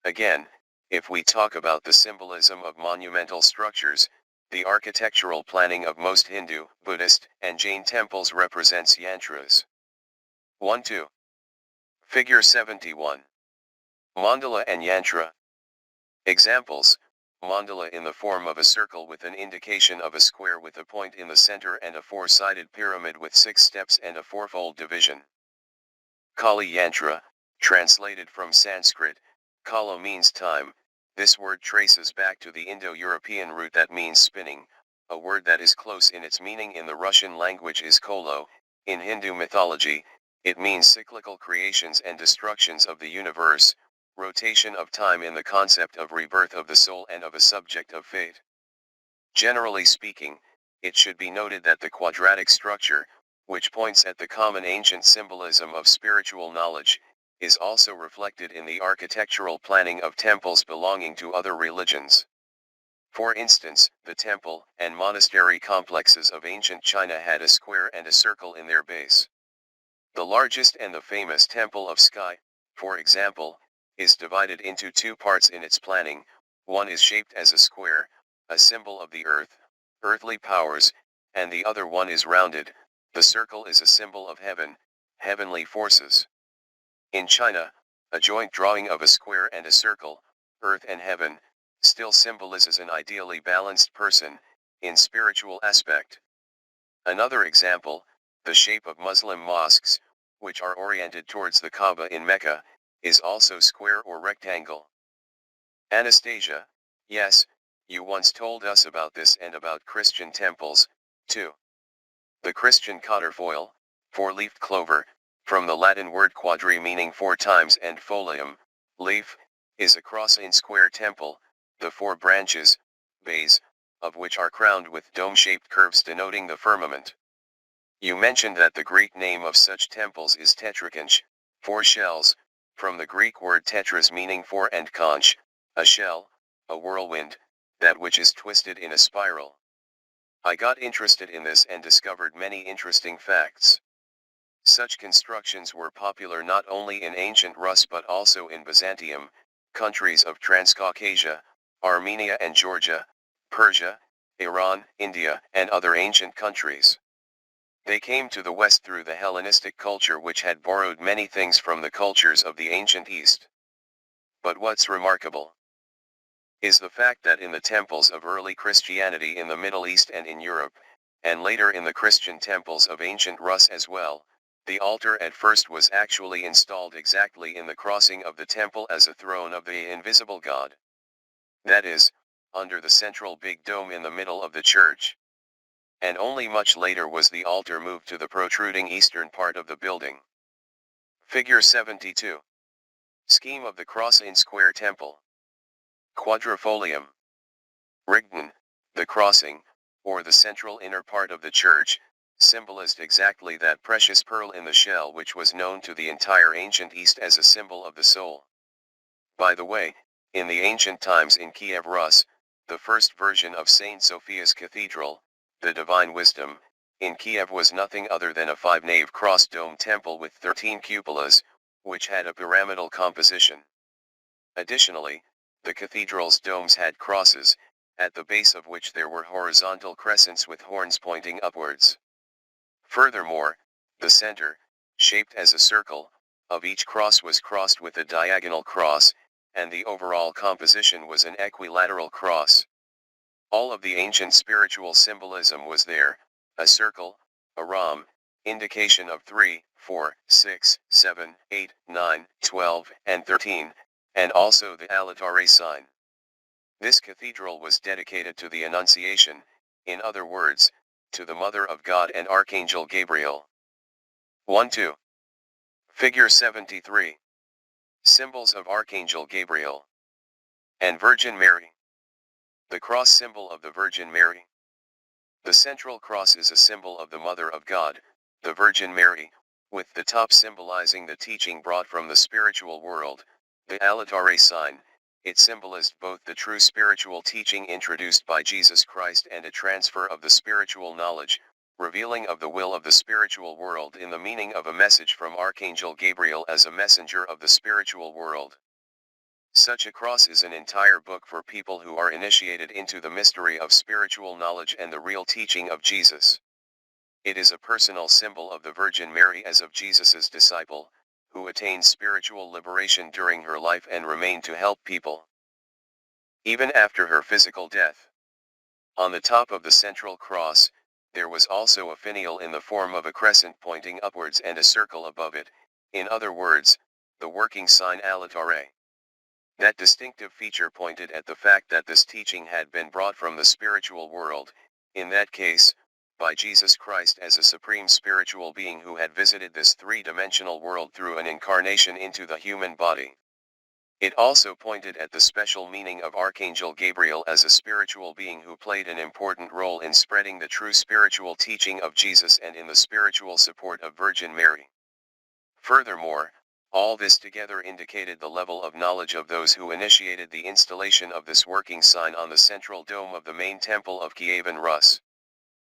Again, if we talk about the symbolism of monumental structures, the architectural planning of most Hindu, Buddhist, and Jain temples represents yantras. 1-2. Figure 71. Mandala and yantra. Examples, mandala in the form of a circle with an indication of a square with a point in the center and a four-sided pyramid with 6 steps and a fourfold division. Kali Yantra, translated from Sanskrit, kala means time. This word traces back to the Indo-European root that means spinning. A word that is close in its meaning in the Russian language is kolo. In Hindu mythology, it means cyclical creations and destructions of the universe, rotation of time in the concept of rebirth of the soul and of a subject of fate. Generally speaking, it should be noted that the quadratic structure, which points at the common ancient symbolism of spiritual knowledge, is also reflected in the architectural planning of temples belonging to other religions. For instance, the temple and monastery complexes of ancient China had a square and a circle in their base. The largest and the famous Temple of Sky, for example, is divided into 2 parts in its planning. One is shaped as a square, a symbol of the earth, earthly powers, and the other one is rounded. The circle is a symbol of heaven, heavenly forces. In China, a joint drawing of a square and a circle, earth and heaven, still symbolizes an ideally balanced person, in spiritual aspect. Another example, the shape of Muslim mosques, which are oriented towards the Kaaba in Mecca, is also square or rectangle. Anastasia, yes, you once told us about this and about Christian temples, too. The Christian quatrefoil, 4-leafed clover, from the Latin word quadri meaning 4 times and folium, leaf, is a cross in square temple, the 4 branches, bays, of which are crowned with dome-shaped curves denoting the firmament. You mentioned that the Greek name of such temples is tetrakonch, 4 shells, from the Greek word tetras meaning 4 and conch, a shell, a whirlwind, that which is twisted in a spiral. I got interested in this and discovered many interesting facts. Such constructions were popular not only in ancient Rus but also in Byzantium, countries of Transcaucasia, Armenia and Georgia, Persia, Iran, India, and other ancient countries. They came to the West through the Hellenistic culture which had borrowed many things from the cultures of the ancient East. But what's remarkable is the fact that in the temples of early Christianity in the Middle East and in Europe, and later in the Christian temples of ancient Rus as well, the altar at first was actually installed exactly in the crossing of the temple as a throne of the invisible God. That is, under the central big dome in the middle of the church. And only much later was the altar moved to the protruding eastern part of the building. Figure 72. Scheme of the cross in square temple. Quadrifolium. Rigden, the crossing, or the central inner part of the church, symbolized exactly that precious pearl in the shell which was known to the entire ancient East as a symbol of the soul. By the way, in the ancient times in Kiev Rus, the first version of Saint Sophia's Cathedral, the Divine Wisdom, in Kiev was nothing other than a 5-nave cross-dome temple with 13 cupolas, which had a pyramidal composition. Additionally, the cathedral's domes had crosses, at the base of which there were horizontal crescents with horns pointing upwards. Furthermore, the center, shaped as a circle, of each cross was crossed with a diagonal cross, and the overall composition was an equilateral cross. All of the ancient spiritual symbolism was there, a circle, a rhomb, indication of 3, 4, 6, 7, 8, 9, 12, and 13, and also the AllatRA sign. This cathedral was dedicated to the Annunciation, in other words, to the Mother of God and Archangel Gabriel. 1-2. Figure 73. Symbols of Archangel Gabriel and Virgin Mary. The cross symbol of the Virgin Mary. The central cross is a symbol of the Mother of God, the Virgin Mary, with the top symbolizing the teaching brought from the spiritual world, the AllatRA sign. It symbolized both the true spiritual teaching introduced by Jesus Christ and a transfer of the spiritual knowledge, revealing of the will of the spiritual world in the meaning of a message from Archangel Gabriel as a messenger of the spiritual world. Such a cross is an entire book for people who are initiated into the mystery of spiritual knowledge and the real teaching of Jesus. It is a personal symbol of the Virgin Mary as of Jesus's disciple, who attained spiritual liberation during her life and remained to help people. even after her physical death. On the top of the central cross, there was also a finial in the form of a crescent pointing upwards and a circle above it, in other words, the working sign AllatRA. That distinctive feature pointed at the fact that this teaching had been brought from the spiritual world, in that case, by Jesus Christ as a supreme spiritual being who had visited this three-dimensional world through an incarnation into the human body. It also pointed at the special meaning of Archangel Gabriel as a spiritual being who played an important role in spreading the true spiritual teaching of Jesus and in the spiritual support of Virgin Mary. Furthermore, all this together indicated the level of knowledge of those who initiated the installation of this working sign on the central dome of the main temple of Kievan Rus.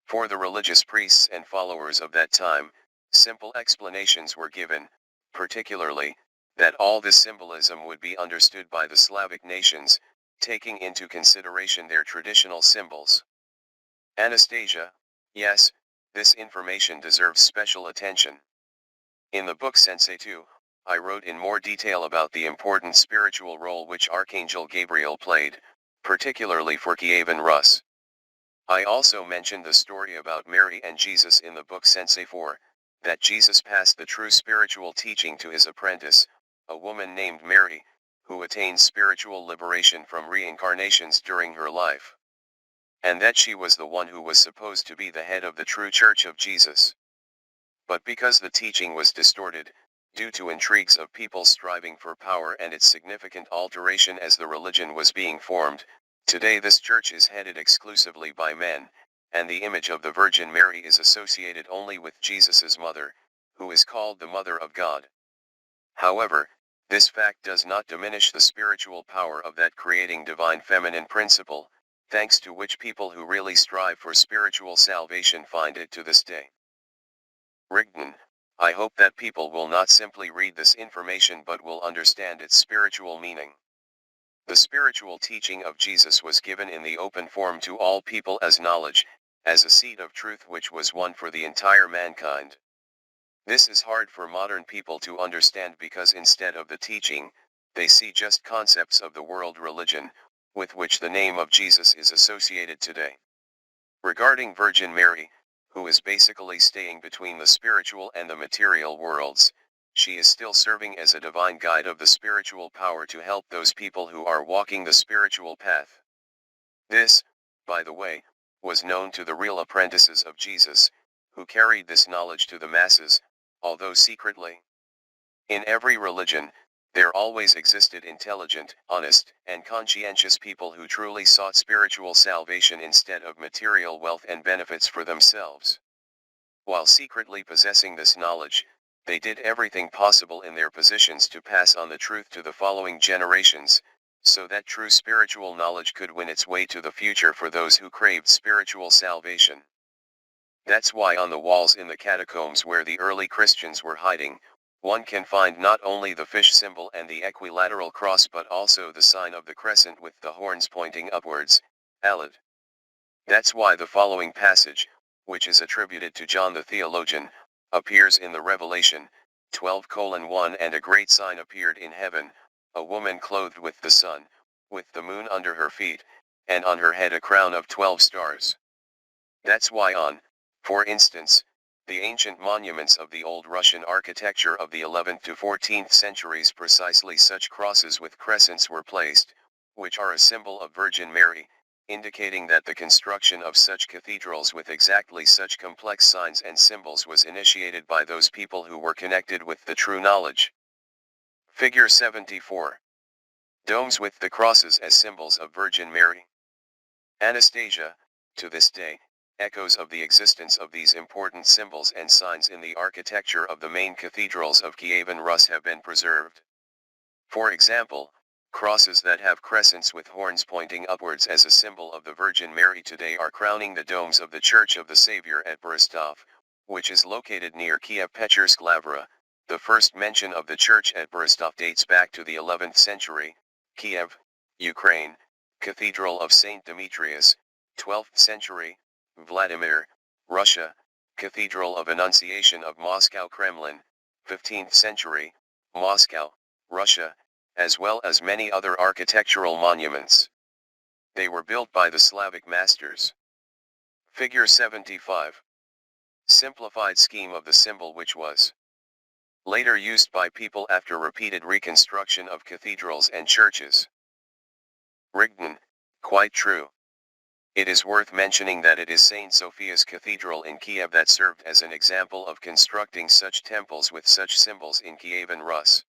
For the religious priests and followers of that time, simple explanations were given, particularly, that all this symbolism would be understood by the Slavic nations, taking into consideration their traditional symbols. Anastasia, yes, this information deserves special attention. In the book Sensei 2, I wrote in more detail about the important spiritual role which Archangel Gabriel played, particularly for Kievan Rus. I also mentioned the story about Mary and Jesus in the book Sensei 4, that Jesus passed the true spiritual teaching to his apprentice, a woman named Mary, who attained spiritual liberation from reincarnations during her life. And that she was the one who was supposed to be the head of the true Church of Jesus. But because the teaching was distorted, due to intrigues of people striving for power and its significant alteration as the religion was being formed, today this church is headed exclusively by men, and the image of the Virgin Mary is associated only with Jesus's mother, who is called the Mother of God. However, this fact does not diminish the spiritual power of that creating divine feminine principle, thanks to which people who really strive for spiritual salvation find it to this day. Rigdon, I hope that people will not simply read this information but will understand its spiritual meaning. The spiritual teaching of Jesus was given in the open form to all people as knowledge, as a seed of truth which was one for the entire mankind. This is hard for modern people to understand because instead of the teaching, they see just concepts of the world religion, with which the name of Jesus is associated today. Regarding Virgin Mary, who is basically staying between the spiritual and the material worlds, she is still serving as a divine guide of the spiritual power to help those people who are walking the spiritual path. This, by the way, was known to the real apprentices of Jesus, who carried this knowledge to the masses, although secretly. In every religion, there always existed intelligent, honest, and conscientious people who truly sought spiritual salvation instead of material wealth and benefits for themselves. While secretly possessing this knowledge, they did everything possible in their positions to pass on the truth to the following generations, so that true spiritual knowledge could win its way to the future for those who craved spiritual salvation. That's why on the walls in the catacombs where the early Christians were hiding, one can find not only the fish symbol and the equilateral cross but also the sign of the crescent with the horns pointing upwards, Allat. That's why the following passage, which is attributed to John the theologian, appears in the Revelation 12:1 and a great sign appeared in heaven, a woman clothed with the sun, with the moon under her feet, and on her head a crown of 12 stars. That's why on, for instance, the ancient monuments of the old Russian architecture of the 11th to 14th centuries precisely such crosses with crescents were placed, which are a symbol of Virgin Mary, indicating that the construction of such cathedrals with exactly such complex signs and symbols was initiated by those people who were connected with the true knowledge. Figure 74. Domes with the crosses as symbols of Virgin Mary. Anastasia, to this day, echoes of the existence of these important symbols and signs in the architecture of the main cathedrals of Kievan Rus have been preserved. For example, crosses that have crescents with horns pointing upwards as a symbol of the Virgin Mary today are crowning the domes of the Church of the Savior at Bristov, which is located near Kiev-Pechersk Lavra. The first mention of the church at Bristov dates back to the 11th century, Kiev, Ukraine, Cathedral of St. Demetrius, 12th century, Vladimir, Russia, Cathedral of Annunciation of Moscow Kremlin, 15th century, Moscow, Russia, as well as many other architectural monuments. They were built by the Slavic masters. Figure 75. Simplified scheme of the symbol which was later used by people after repeated reconstruction of cathedrals and churches. Rigden, quite true. It is worth mentioning that it is St. Sophia's Cathedral in Kiev that served as an example of constructing such temples with such symbols in Kievan Rus.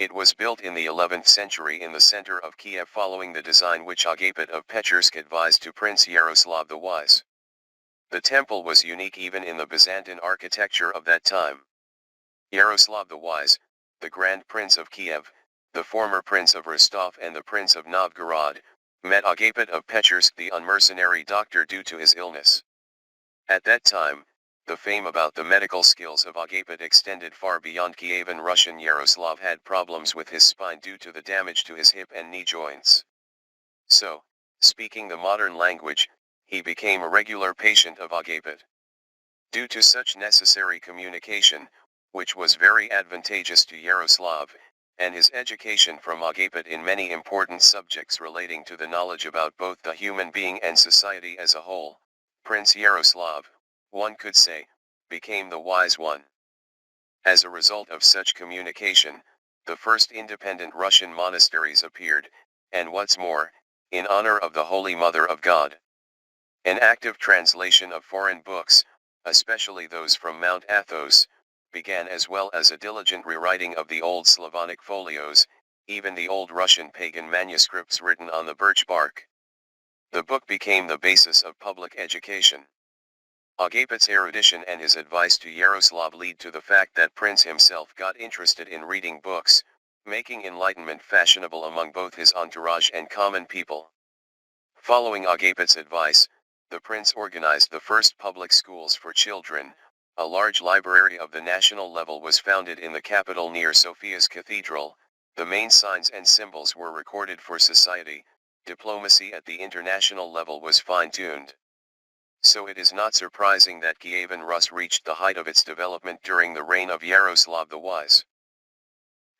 It was built in the 11th century in the center of Kiev following the design which Agapit of Petchersk advised to Prince Yaroslav the Wise. The temple was unique even in the Byzantine architecture of that time. Yaroslav the Wise, the Grand Prince of Kiev, the former Prince of Rostov and the Prince of Novgorod, met Agapit of Petchersk the unmercenary doctor due to his illness. At that time, the fame about the medical skills of Agapit extended far beyond Kievan Russian. Yaroslav had problems with his spine due to the damage to his hip and knee joints. So, speaking the modern language, he became a regular patient of Agapit. Due to such necessary communication, which was very advantageous to Yaroslav, and his education from Agapit in many important subjects relating to the knowledge about both the human being and society as a whole, Prince Yaroslav, one could say, became the wise one. As a result of such communication, the first independent Russian monasteries appeared, and what's more, in honor of the Holy Mother of God. An active translation of foreign books, especially those from Mount Athos, began as well as a diligent rewriting of the old Slavonic folios, even the old Russian pagan manuscripts written on the birch bark. The book became the basis of public education. Agapit's erudition and his advice to Yaroslav lead to the fact that Prince himself got interested in reading books, making enlightenment fashionable among both his entourage and common people. Following Agapit's advice, the Prince organized the first public schools for children. A large library of the national level was founded in the capital near Sophia's Cathedral. The main signs and symbols were recorded for society. Diplomacy at the international level was fine-tuned. So it is not surprising that Kievan Rus reached the height of its development during the reign of Yaroslav the Wise.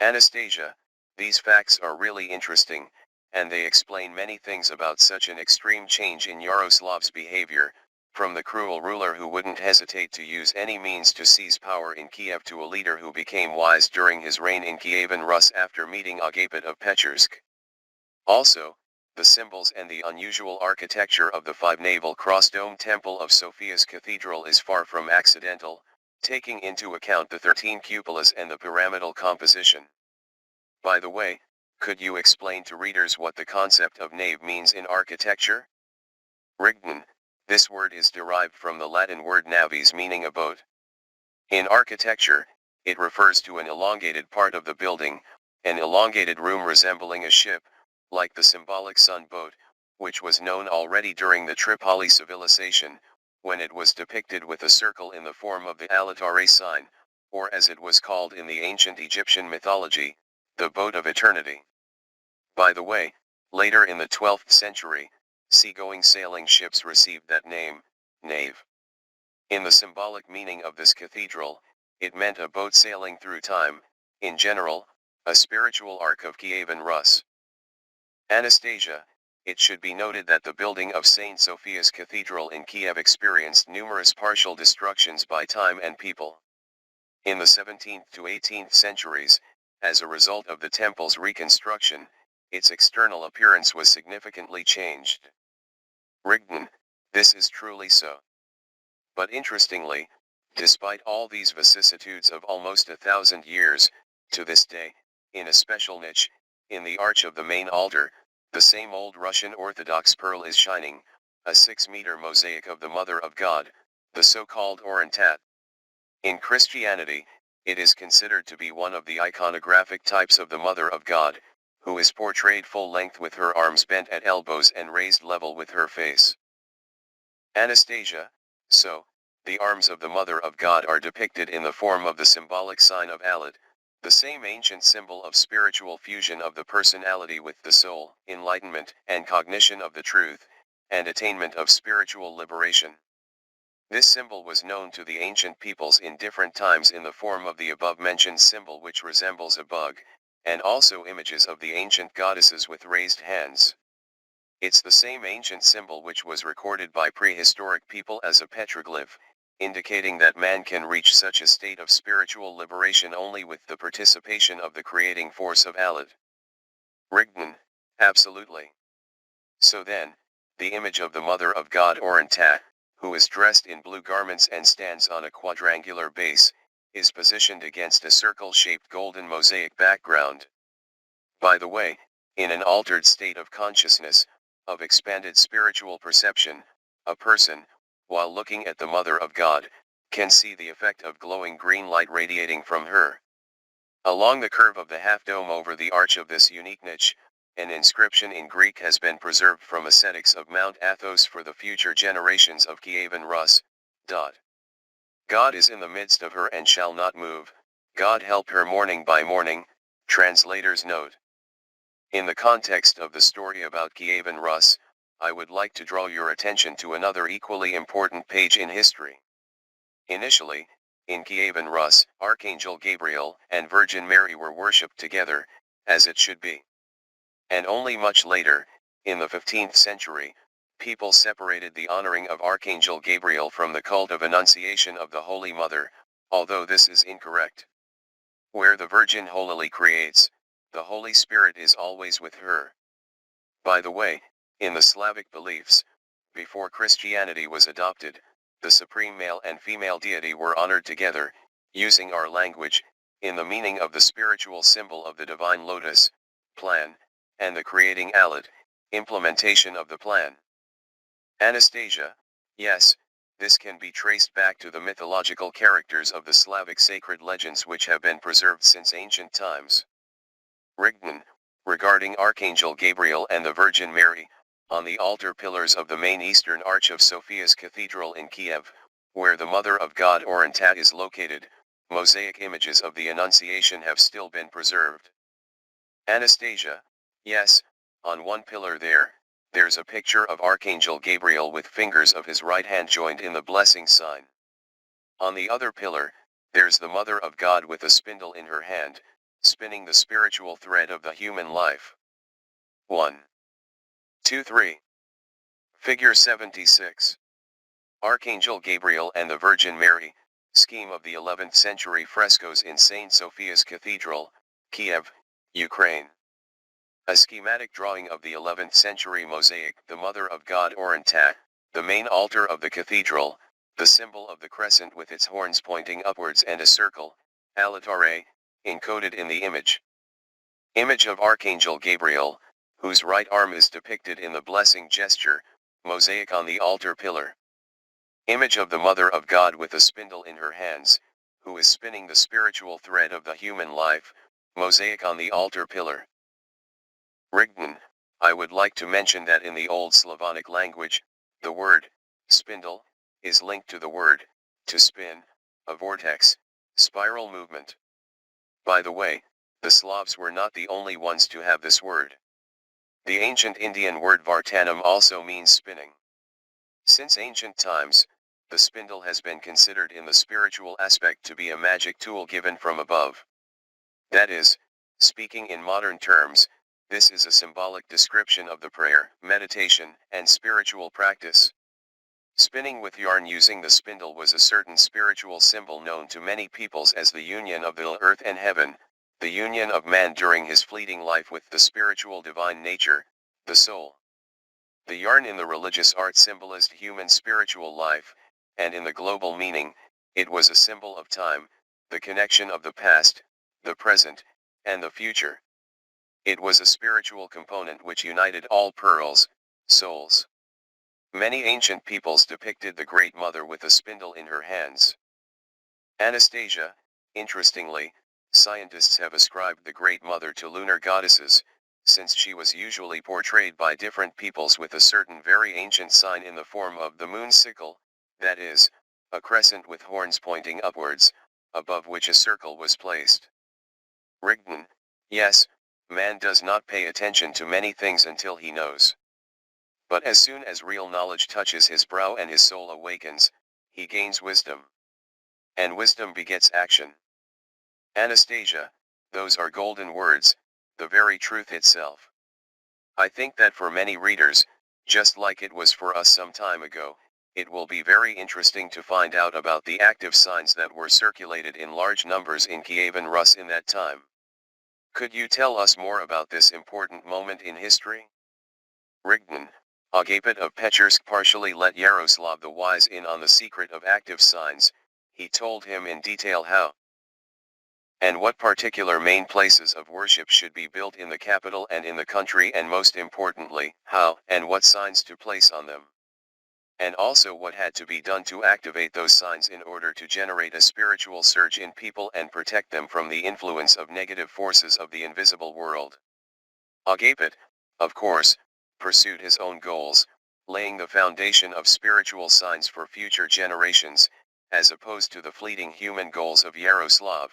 Anastasia, these facts are really interesting, and they explain many things about such an extreme change in Yaroslav's behavior, from the cruel ruler who wouldn't hesitate to use any means to seize power in Kiev to a leader who became wise during his reign in Kievan Rus after meeting Agapit of Petchersk. Also, the symbols and the unusual architecture of the five-navel cross-dome temple of Sophia's Cathedral is far from accidental, taking into account the 13 cupolas and the pyramidal composition. By the way, could you explain to readers what the concept of nave means in architecture? Rigden, this word is derived from the Latin word navis meaning a boat. In architecture, it refers to an elongated part of the building, an elongated room resembling a ship, like the symbolic sun boat, which was known already during the Tripoli civilization, when it was depicted with a circle in the form of the AllatRA sign, or as it was called in the ancient Egyptian mythology, the boat of eternity. By the way, later in the 12th century, seagoing sailing ships received that name, nave. In the symbolic meaning of this cathedral, it meant a boat sailing through time, in general, a spiritual arc of Kievan Rus. Anastasia, it should be noted that the building of St. Sophia's Cathedral in Kiev experienced numerous partial destructions by time and people. In the 17th to 18th centuries, as a result of the temple's reconstruction, its external appearance was significantly changed. Rigden, this is truly so. But interestingly, despite all these vicissitudes of almost 1,000 years, to this day, in a special niche, in the arch of the main altar, the same old Russian Orthodox pearl is shining, a 6-meter mosaic of the Mother of God, the so-called Orantat. In Christianity, it is considered to be one of the iconographic types of the Mother of God, who is portrayed full length with her arms bent at elbows and raised level with her face. Anastasia, so, the arms of the Mother of God are depicted in the form of the symbolic sign of Allat, the same ancient symbol of spiritual fusion of the personality with the soul, enlightenment and cognition of the truth, and attainment of spiritual liberation. This symbol was known to the ancient peoples in different times in the form of the above-mentioned symbol which resembles a bug, and also images of the ancient goddesses with raised hands. It's the same ancient symbol which was recorded by prehistoric people as a petroglyph, indicating that man can reach such a state of spiritual liberation only with the participation of the creating force of Allat. Rigdan, absolutely. So then, the image of the Mother of God Oranta, who is dressed in blue garments and stands on a quadrangular base, is positioned against a circle-shaped golden mosaic background. By the way, in an altered state of consciousness, of expanded spiritual perception, a person, while looking at the Mother of God, can see the effect of glowing green light radiating from her. Along the curve of the half-dome over the arch of this unique niche, an inscription in Greek has been preserved from ascetics of Mount Athos for the future generations of Kievan Rus. God is in the midst of her and shall not move, God help her morning by morning, translator's note. In the context of the story about Kievan Rus, I would like to draw your attention to another equally important page in history. Initially, in Kievan Rus, Archangel Gabriel and Virgin Mary were worshipped together, as it should be. And only much later, in the 15th century, people separated the honoring of Archangel Gabriel from the cult of Annunciation of the Holy Mother, although this is incorrect. Where the Virgin holily creates, the Holy Spirit is always with her. By the way, in the Slavic beliefs, before Christianity was adopted, the supreme male and female deity were honored together, using our language, in the meaning of the spiritual symbol of the divine lotus, plan, and the creating Allat, implementation of the plan. Anastasia, yes, this can be traced back to the mythological characters of the Slavic sacred legends which have been preserved since ancient times. Rigdan, regarding Archangel Gabriel and the Virgin Mary, on the altar pillars of the main eastern arch of Sophia's Cathedral in Kiev, where the Mother of God Oranta is located, mosaic images of the Annunciation have still been preserved. Anastasia, yes, on one pillar there's a picture of Archangel Gabriel with fingers of his right hand joined in the blessing sign. On the other pillar, there's the Mother of God with a spindle in her hand, spinning the spiritual thread of the human life. 1, 2, 3. Figure 76. Archangel Gabriel and the Virgin Mary, scheme of the 11th century frescoes in St. Sophia's Cathedral, Kiev, Ukraine. A schematic drawing of the 11th century mosaic, the Mother of God Oranta, the main altar of the cathedral, the symbol of the crescent with its horns pointing upwards and a circle, AllatRA, encoded in the image. Image of Archangel Gabriel, whose right arm is depicted in the blessing gesture, mosaic on the altar pillar. Image of the Mother of God with a spindle in her hands, who is spinning the spiritual thread of the human life, mosaic on the altar pillar. Rigdan, I would like to mention that in the Old Slavonic language, the word, spindle, is linked to the word, to spin, a vortex, spiral movement. By the way, the Slavs were not the only ones to have this word. The ancient Indian word vartanam also means spinning. Since ancient times, the spindle has been considered in the spiritual aspect to be a magic tool given from above. That is, speaking in modern terms, this is a symbolic description of the prayer, meditation, and spiritual practice. Spinning with yarn using the spindle was a certain spiritual symbol known to many peoples as the union of the earth and heaven, the union of man during his fleeting life with the spiritual divine nature, the soul. The yarn in the religious art symbolized human spiritual life, and in the global meaning, it was a symbol of time, the connection of the past, the present, and the future. It was a spiritual component which united all pearls, souls. Many ancient peoples depicted the Great Mother with a spindle in her hands. Anastasia, interestingly, scientists have ascribed the Great Mother to lunar goddesses, since she was usually portrayed by different peoples with a certain very ancient sign in the form of the moon sickle, that is, a crescent with horns pointing upwards, above which a circle was placed. Rigdan, yes, man does not pay attention to many things until he knows. But as soon as real knowledge touches his brow and his soul awakens, he gains wisdom. And wisdom begets action. Anastasia, those are golden words, the very truth itself. I think that for many readers, just like it was for us some time ago, it will be very interesting to find out about the active signs that were circulated in large numbers in Kievan Rus in that time. Could you tell us more about this important moment in history? Rigdan, Agapit of Petchersk partially let Yaroslav the Wise in on the secret of active signs. He told him in detail how and what particular main places of worship should be built in the capital and in the country, and most importantly, how and what signs to place on them. And also what had to be done to activate those signs in order to generate a spiritual surge in people and protect them from the influence of negative forces of the invisible world. Agapit, of course, pursued his own goals, laying the foundation of spiritual signs for future generations, as opposed to the fleeting human goals of Yaroslav.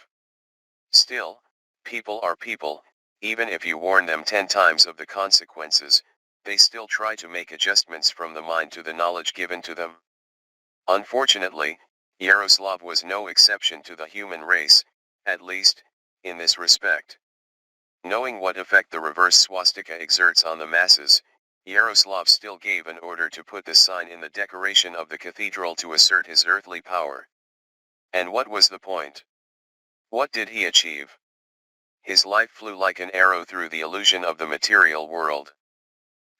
Still, people are people. Even if you warn them 10 times of the consequences, they still try to make adjustments from the mind to the knowledge given to them. Unfortunately, Yaroslav was no exception to the human race, at least, in this respect. Knowing what effect the reverse swastika exerts on the masses, Yaroslav still gave an order to put the sign in the decoration of the cathedral to assert his earthly power. And what was the point? What did he achieve? His life flew like an arrow through the illusion of the material world.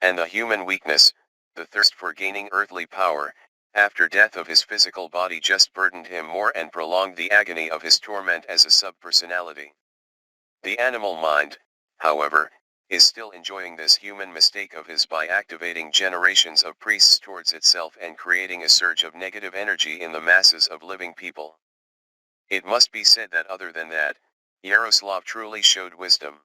And the human weakness, the thirst for gaining earthly power, after death of his physical body just burdened him more and prolonged the agony of his torment as a subpersonality. The animal mind, however, is still enjoying this human mistake of his by activating generations of priests towards itself and creating a surge of negative energy in the masses of living people. It must be said that other than that, Yaroslav truly showed wisdom.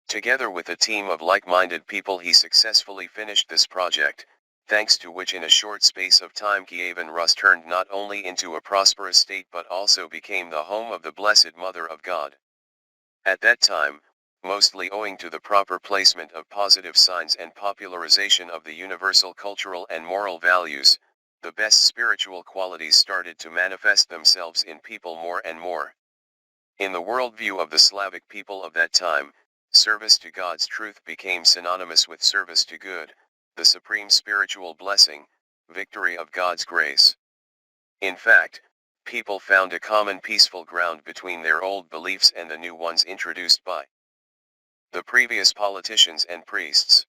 Together with a team of like-minded people he successfully finished this project, thanks to which in a short space of time Kievan Rus turned not only into a prosperous state but also became the home of the Blessed Mother of God. At that time, mostly owing to the proper placement of positive signs and popularization of the universal cultural and moral values, the best spiritual qualities started to manifest themselves in people more and more. In the worldview of the Slavic people of that time, service to God's truth became synonymous with service to good, the supreme spiritual blessing, victory of God's grace. In fact, people found a common peaceful ground between their old beliefs and the new ones introduced by the previous politicians and priests.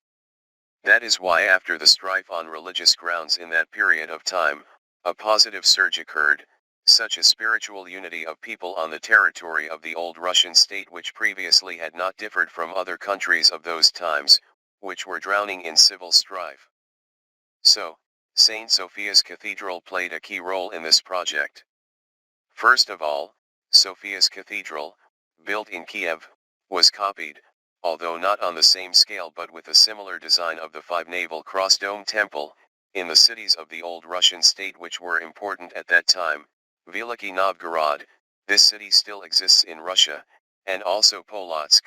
That is why after the strife on religious grounds in that period of time, a positive surge occurred, such a spiritual unity of people on the territory of the old Russian state which previously had not differed from other countries of those times, which were drowning in civil strife. So, St. Sophia's Cathedral played a key role in this project. First of all, Sophia's Cathedral, built in Kiev, was copied, although not on the same scale but with a similar design of the 5-navel cross-dome temple, in the cities of the old Russian state which were important at that time, Veliki Novgorod, this city still exists in Russia, and also Polotsk,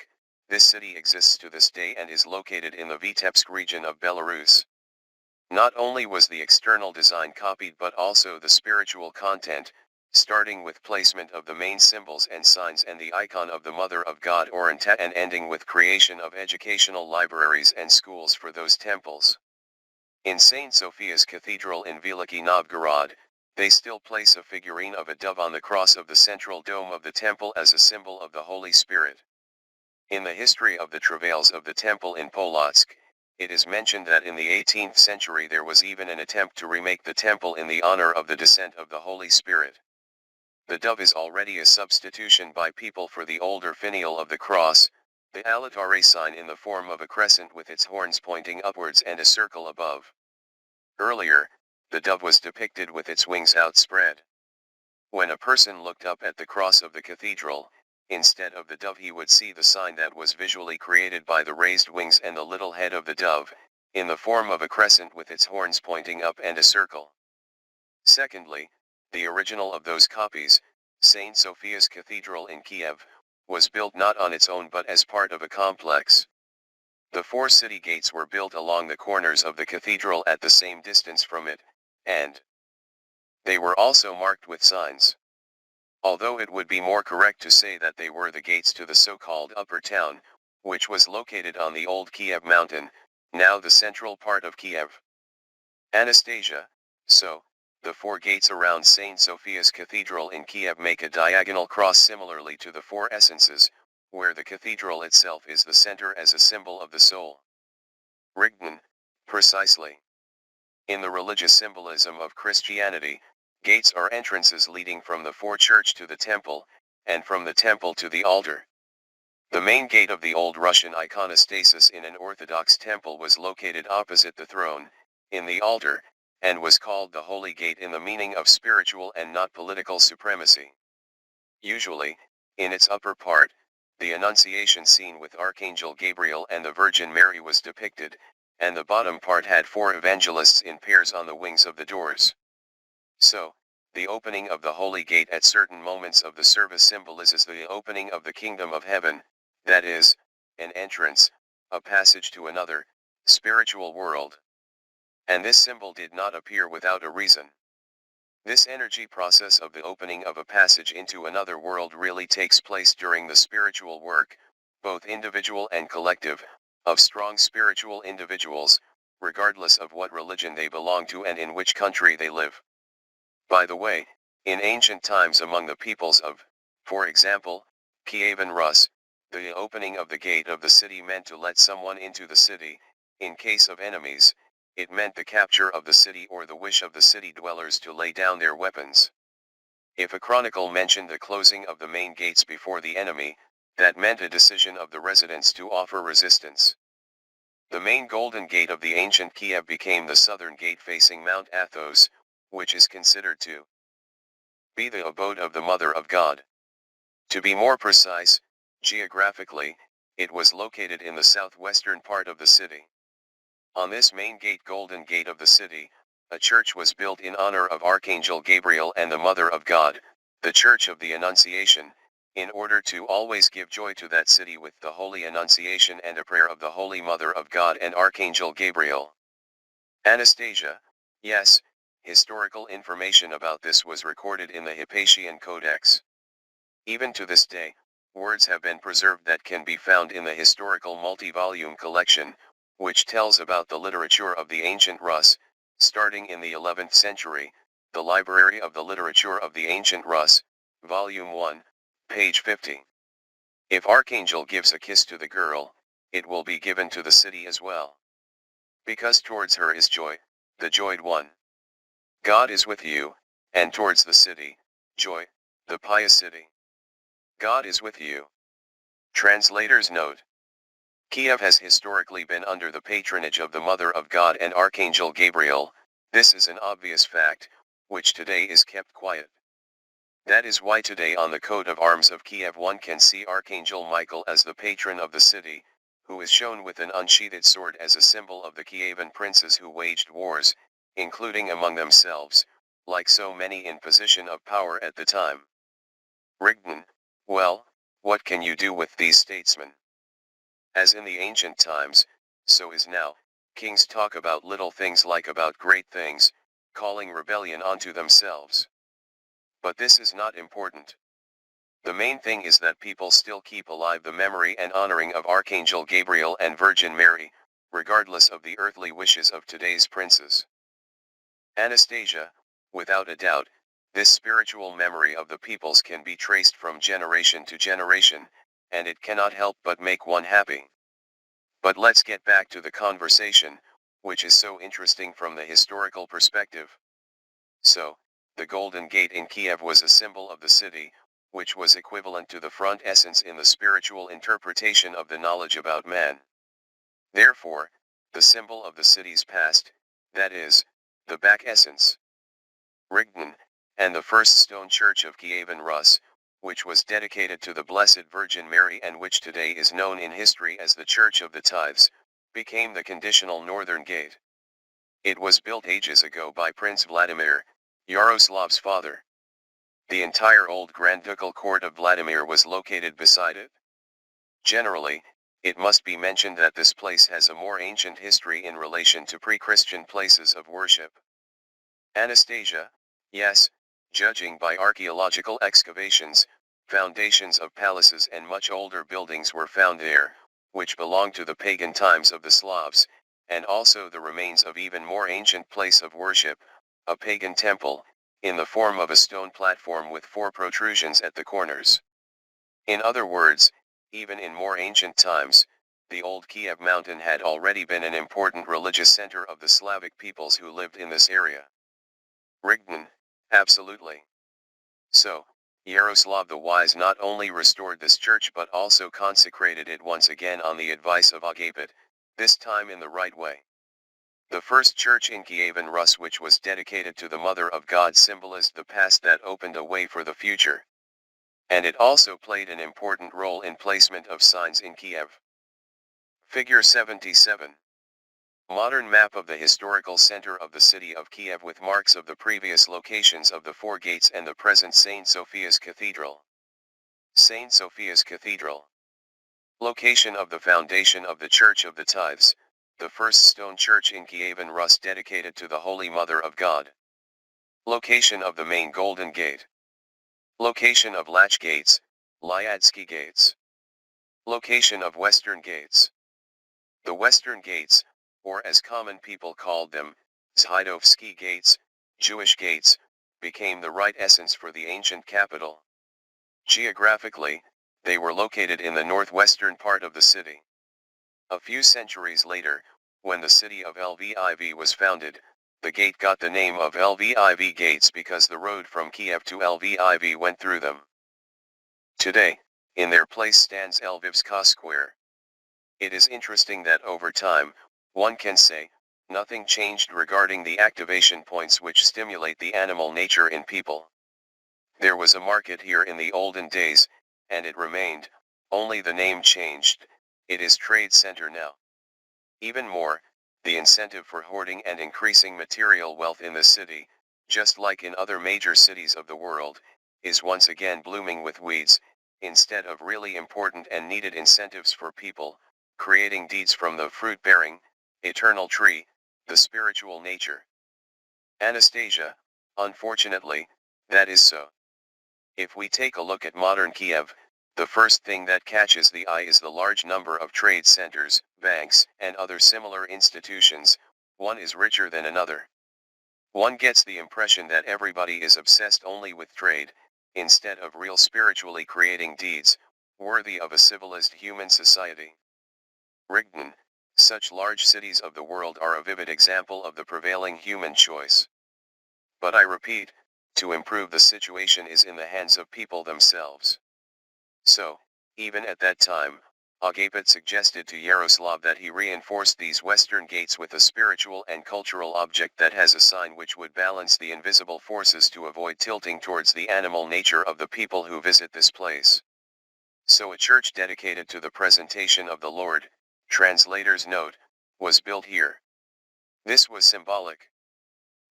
this city exists to this day and is located in the Vitebsk region of Belarus. Not only was the external design copied but also the spiritual content, starting with placement of the main symbols and signs and the icon of the Mother of God Oranta and ending with creation of educational libraries and schools for those temples. In St. Sophia's Cathedral in Veliki Novgorod, they still place a figurine of a dove on the cross of the central dome of the temple as a symbol of the Holy Spirit. In the history of the travails of the temple in Polotsk, it is mentioned that in the 18th century there was even an attempt to remake the temple in the honor of the descent of the Holy Spirit. The dove is already a substitution by people for the older finial of the cross, the AllatRA sign in the form of a crescent with its horns pointing upwards and a circle above. Earlier, the dove was depicted with its wings outspread. When a person looked up at the cross of the cathedral, instead of the dove he would see the sign that was visually created by the raised wings and the little head of the dove, in the form of a crescent with its horns pointing up and a circle. Secondly, the original of those copies, St. Sophia's Cathedral in Kiev, was built not on its own but as part of a complex. The 4 city gates were built along the corners of the cathedral at the same distance from it, and they were also marked with signs. Although it would be more correct to say that they were the gates to the so-called upper town, which was located on the old Kiev mountain, now the central part of Kiev. Anastasia, so, the four gates around St. Sophia's Cathedral in Kiev make a diagonal cross similarly to the four essences, where the cathedral itself is the center as a symbol of the soul. Rigden, precisely. In the religious symbolism of Christianity, gates are entrances leading from the fore-church to the temple, and from the temple to the altar. The main gate of the old Russian iconostasis in an Orthodox temple was located opposite the throne, in the altar, and was called the Holy Gate in the meaning of spiritual and not political supremacy. Usually, in its upper part, the Annunciation scene with Archangel Gabriel and the Virgin Mary was depicted, and the bottom part had four evangelists in pairs on the wings of the doors. So, the opening of the Holy Gate at certain moments of the service symbolizes the opening of the kingdom of heaven, that is, an entrance, a passage to another, spiritual world. And this symbol did not appear without a reason. This energy process of the opening of a passage into another world really takes place during the spiritual work, both individual and collective, of strong spiritual individuals, regardless of what religion they belong to and in which country they live. By the way, in ancient times among the peoples of, for example, Kievan Rus, the opening of the gate of the city meant to let someone into the city. In case of enemies, it meant the capture of the city or the wish of the city dwellers to lay down their weapons. If a chronicle mentioned the closing of the main gates before the enemy, that meant a decision of the residents to offer resistance. The main Golden Gate of the ancient Kiev became the southern gate facing Mount Athos, which is considered to be the abode of the Mother of God. To be more precise, geographically, it was located in the southwestern part of the city. On this main gate, Golden Gate of the city, a church was built in honor of Archangel Gabriel and the Mother of God, the Church of the Annunciation, in order to always give joy to that city with the Holy Annunciation and a prayer of the Holy Mother of God and Archangel Gabriel. Anastasia, yes, historical information about this was recorded in the Hypatian Codex. Even to this day, words have been preserved that can be found in the historical multi-volume collection, which tells about the literature of the ancient Rus, starting in the 11th century, the Library of the Literature of the Ancient Rus, Volume 1, page 50. If Archangel gives a kiss to the girl, it will be given to the city as well. Because towards her is joy, the joyed one. God is with you, and towards the city, joy, the pious city. God is with you. Translator's note. Kiev has historically been under the patronage of the Mother of God and Archangel Gabriel. This is an obvious fact, which today is kept quiet. That is why today on the coat of arms of Kiev one can see Archangel Michael as the patron of the city, who is shown with an unsheathed sword as a symbol of the Kievan princes who waged wars, including among themselves, like so many in position of power at the time. Rigden, well, what can you do with these statesmen? As in the ancient times, so is now, kings talk about little things like about great things, calling rebellion onto themselves. But this is not important. The main thing is that people still keep alive the memory and honoring of Archangel Gabriel and Virgin Mary, regardless of the earthly wishes of today's princes. Anastasia, without a doubt, this spiritual memory of the peoples can be traced from generation to generation, and it cannot help but make one happy. But let's get back to the conversation, which is so interesting from the historical perspective. So, the Golden Gate in Kiev was a symbol of the city, which was equivalent to the front essence in the spiritual interpretation of the knowledge about man. Therefore, the symbol of the city's past, that is, the back essence. Rigden, and the first stone church of Kievan Rus, which was dedicated to the Blessed Virgin Mary and which today is known in history as the Church of the Tithes, became the conditional northern gate. It was built ages ago by Prince Vladimir, Yaroslav's father. The entire old Grand Ducal court of Vladimir was located beside it. Generally, it must be mentioned that this place has a more ancient history in relation to pre-Christian places of worship. Anastasia, yes, judging by archaeological excavations, foundations of palaces and much older buildings were found there, which belonged to the pagan times of the Slavs, and also the remains of even more ancient place of worship, a pagan temple, in the form of a stone platform with 4 protrusions at the corners. In other words, even in more ancient times, the old Kiev mountain had already been an important religious center of the Slavic peoples who lived in this area. Rigdon, absolutely. So, Yaroslav the Wise not only restored this church but also consecrated it once again on the advice of Agapit, this time in the right way. The first church in Kievan Rus which was dedicated to the Mother of God symbolized the past that opened a way for the future. And it also played an important role in placement of signs in Kiev. Figure 77. Modern map of the historical center of the city of Kiev with marks of the previous locations of the 4 gates and the present St. Sophia's Cathedral. St. Sophia's Cathedral. Location of the foundation of the Church of the Tithes, the first stone church in Kievan Rus dedicated to the Holy Mother of God. Location of the main Golden Gate. Location of Latch Gates, Lyadsky Gates. Location of Western Gates. The Western Gates, or as common people called them, Zhidovsky Gates, Jewish Gates, became the right essence for the ancient capital. Geographically, they were located in the northwestern part of the city. A few centuries later, when the city of Lviv was founded, the gate got the name of Lviv Gates because the road from Kiev to Lviv went through them. Today, in their place stands Lvivska Square. It is interesting that over time, one can say, nothing changed regarding the activation points which stimulate the animal nature in people. There was a market here in the olden days, and it remained, only the name changed, it is trade center now. Even more, the incentive for hoarding and increasing material wealth in the city, just like in other major cities of the world, is once again blooming with weeds, instead of really important and needed incentives for people, creating deeds from the fruit-bearing, eternal tree, the spiritual nature. Anastasia, unfortunately, that is so. If we take a look at modern Kiev, the first thing that catches the eye is the large number of trade centers, banks, and other similar institutions, one is richer than another. One gets the impression that everybody is obsessed only with trade, instead of real spiritually creating deeds, worthy of a civilized human society. Rigdon, such large cities of the world are a vivid example of the prevailing human choice. But I repeat, to improve the situation is in the hands of people themselves. So, even at that time, Agapit suggested to Yaroslav that he reinforce these western gates with a spiritual and cultural object that has a sign which would balance the invisible forces to avoid tilting towards the animal nature of the people who visit this place. So a church dedicated to the presentation of the Lord, translator's note, was built here. This was symbolic.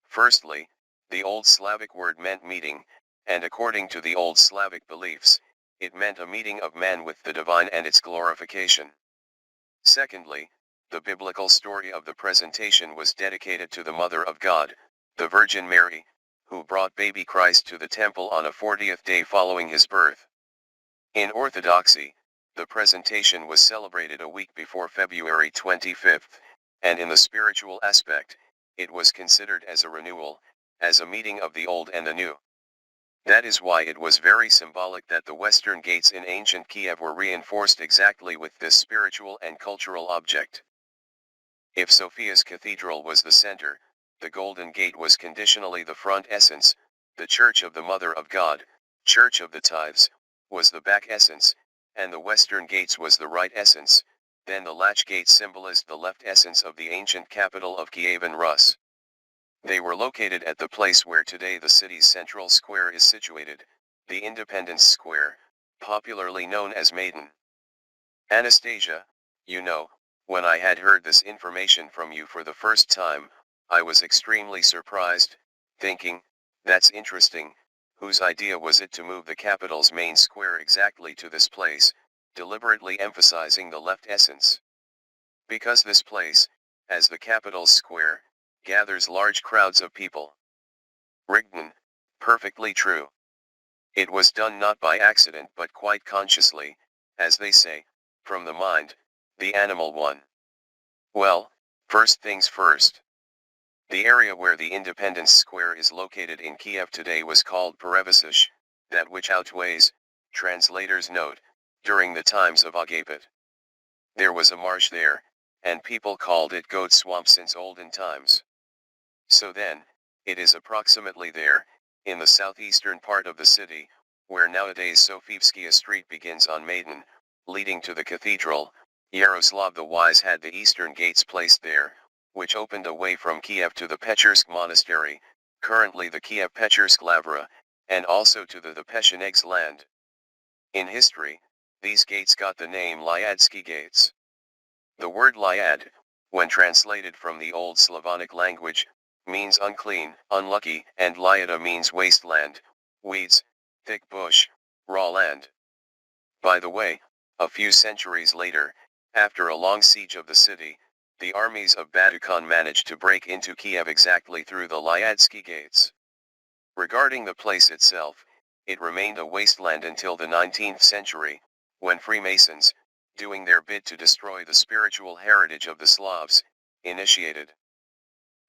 Firstly, the Old Slavic word meant meeting, and according to the Old Slavic beliefs, it meant a meeting of man with the divine and its glorification. Secondly, the biblical story of the presentation was dedicated to the Mother of God, the Virgin Mary, who brought baby Christ to the temple on a 40th day following his birth. In Orthodoxy, the presentation was celebrated a week before February 25th, and in the spiritual aspect, it was considered as a renewal, as a meeting of the old and the new. That is why it was very symbolic that the western gates in ancient Kiev were reinforced exactly with this spiritual and cultural object. If Sophia's Cathedral was the center, the Golden Gate was conditionally the front essence, the Church of the Mother of God, Church of the Tithes, was the back essence, and the western gates was the right essence, then the latch gate symbolized the left essence of the ancient capital of Kievan Rus. They were located at the place where today the city's central square is situated, the Independence Square, popularly known as Maidan. Anastasia, you know, when I had heard this information from you for the first time, I was extremely surprised, thinking, that's interesting, whose idea was it to move the capital's main square exactly to this place, deliberately emphasizing the left essence? Because this place, as the capital's square, gathers large crowds of people. Rigdon, perfectly true. It was done not by accident but quite consciously, as they say, from the mind, The animal one. Well, first things first. The area where the Independence Square is located in Kiev today was called Perevasish, that which outweighs, translators note, during the times of Agapit. There was a marsh there, and people called it Goat Swamp since olden times. So then, it is approximately there, in the southeastern part of the city, where nowadays Sofivskaya Street begins on Maidan, leading to the cathedral. Yaroslav the Wise had the eastern gates placed there, which opened away from Kiev to the Pechursk Monastery, currently the Kiev-Pechursk Lavra, and also to the Pechenegs land. In history, these gates got the name Lyadsky Gates. The word Lyad, when translated from the Old Slavonic language, means unclean, unlucky, and Lyada means wasteland, weeds, thick bush, raw land. By the way, a few centuries later, after a long siege of the city, the armies of Batukhan managed to break into Kiev exactly through the Lyadsky Gates. Regarding the place itself, it remained a wasteland until the 19th century, when Freemasons, doing their bit to destroy the spiritual heritage of the Slavs, initiated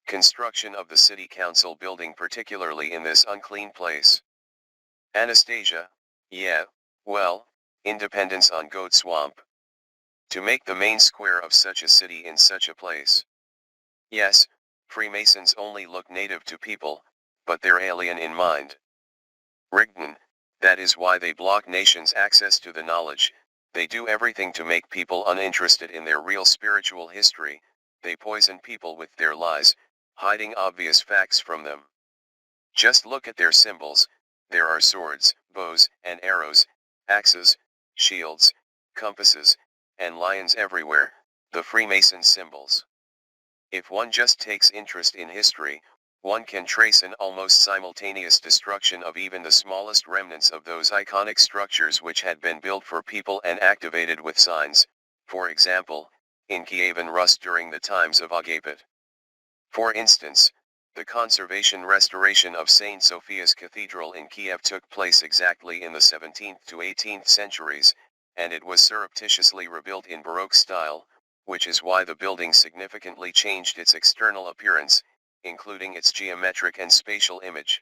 construction of the city council building, particularly in this unclean place. Anastasia, yeah, well, independence on Goat Swamp. To make the main square of such a city in such a place. Yes, Freemasons only look native to people, but they're alien in mind. Rigden, that is why they block nations' access to the knowledge. They do everything to make people uninterested in their real spiritual history. They poison people with their lies, hiding obvious facts from them. Just look at their symbols. There are swords, bows, and arrows, axes, shields, compasses, and lions everywhere, the Freemason symbols. If one just takes interest in history, one can trace an almost simultaneous destruction of even the smallest remnants of those iconic structures which had been built for people and activated with signs, for example, in Kievan Rus during the times of Agapit. For instance, the conservation restoration of St. Sophia's Cathedral in Kiev took place exactly in the 17th to 18th centuries, and it was surreptitiously rebuilt in Baroque style, which is why the building significantly changed its external appearance, including its geometric and spatial image.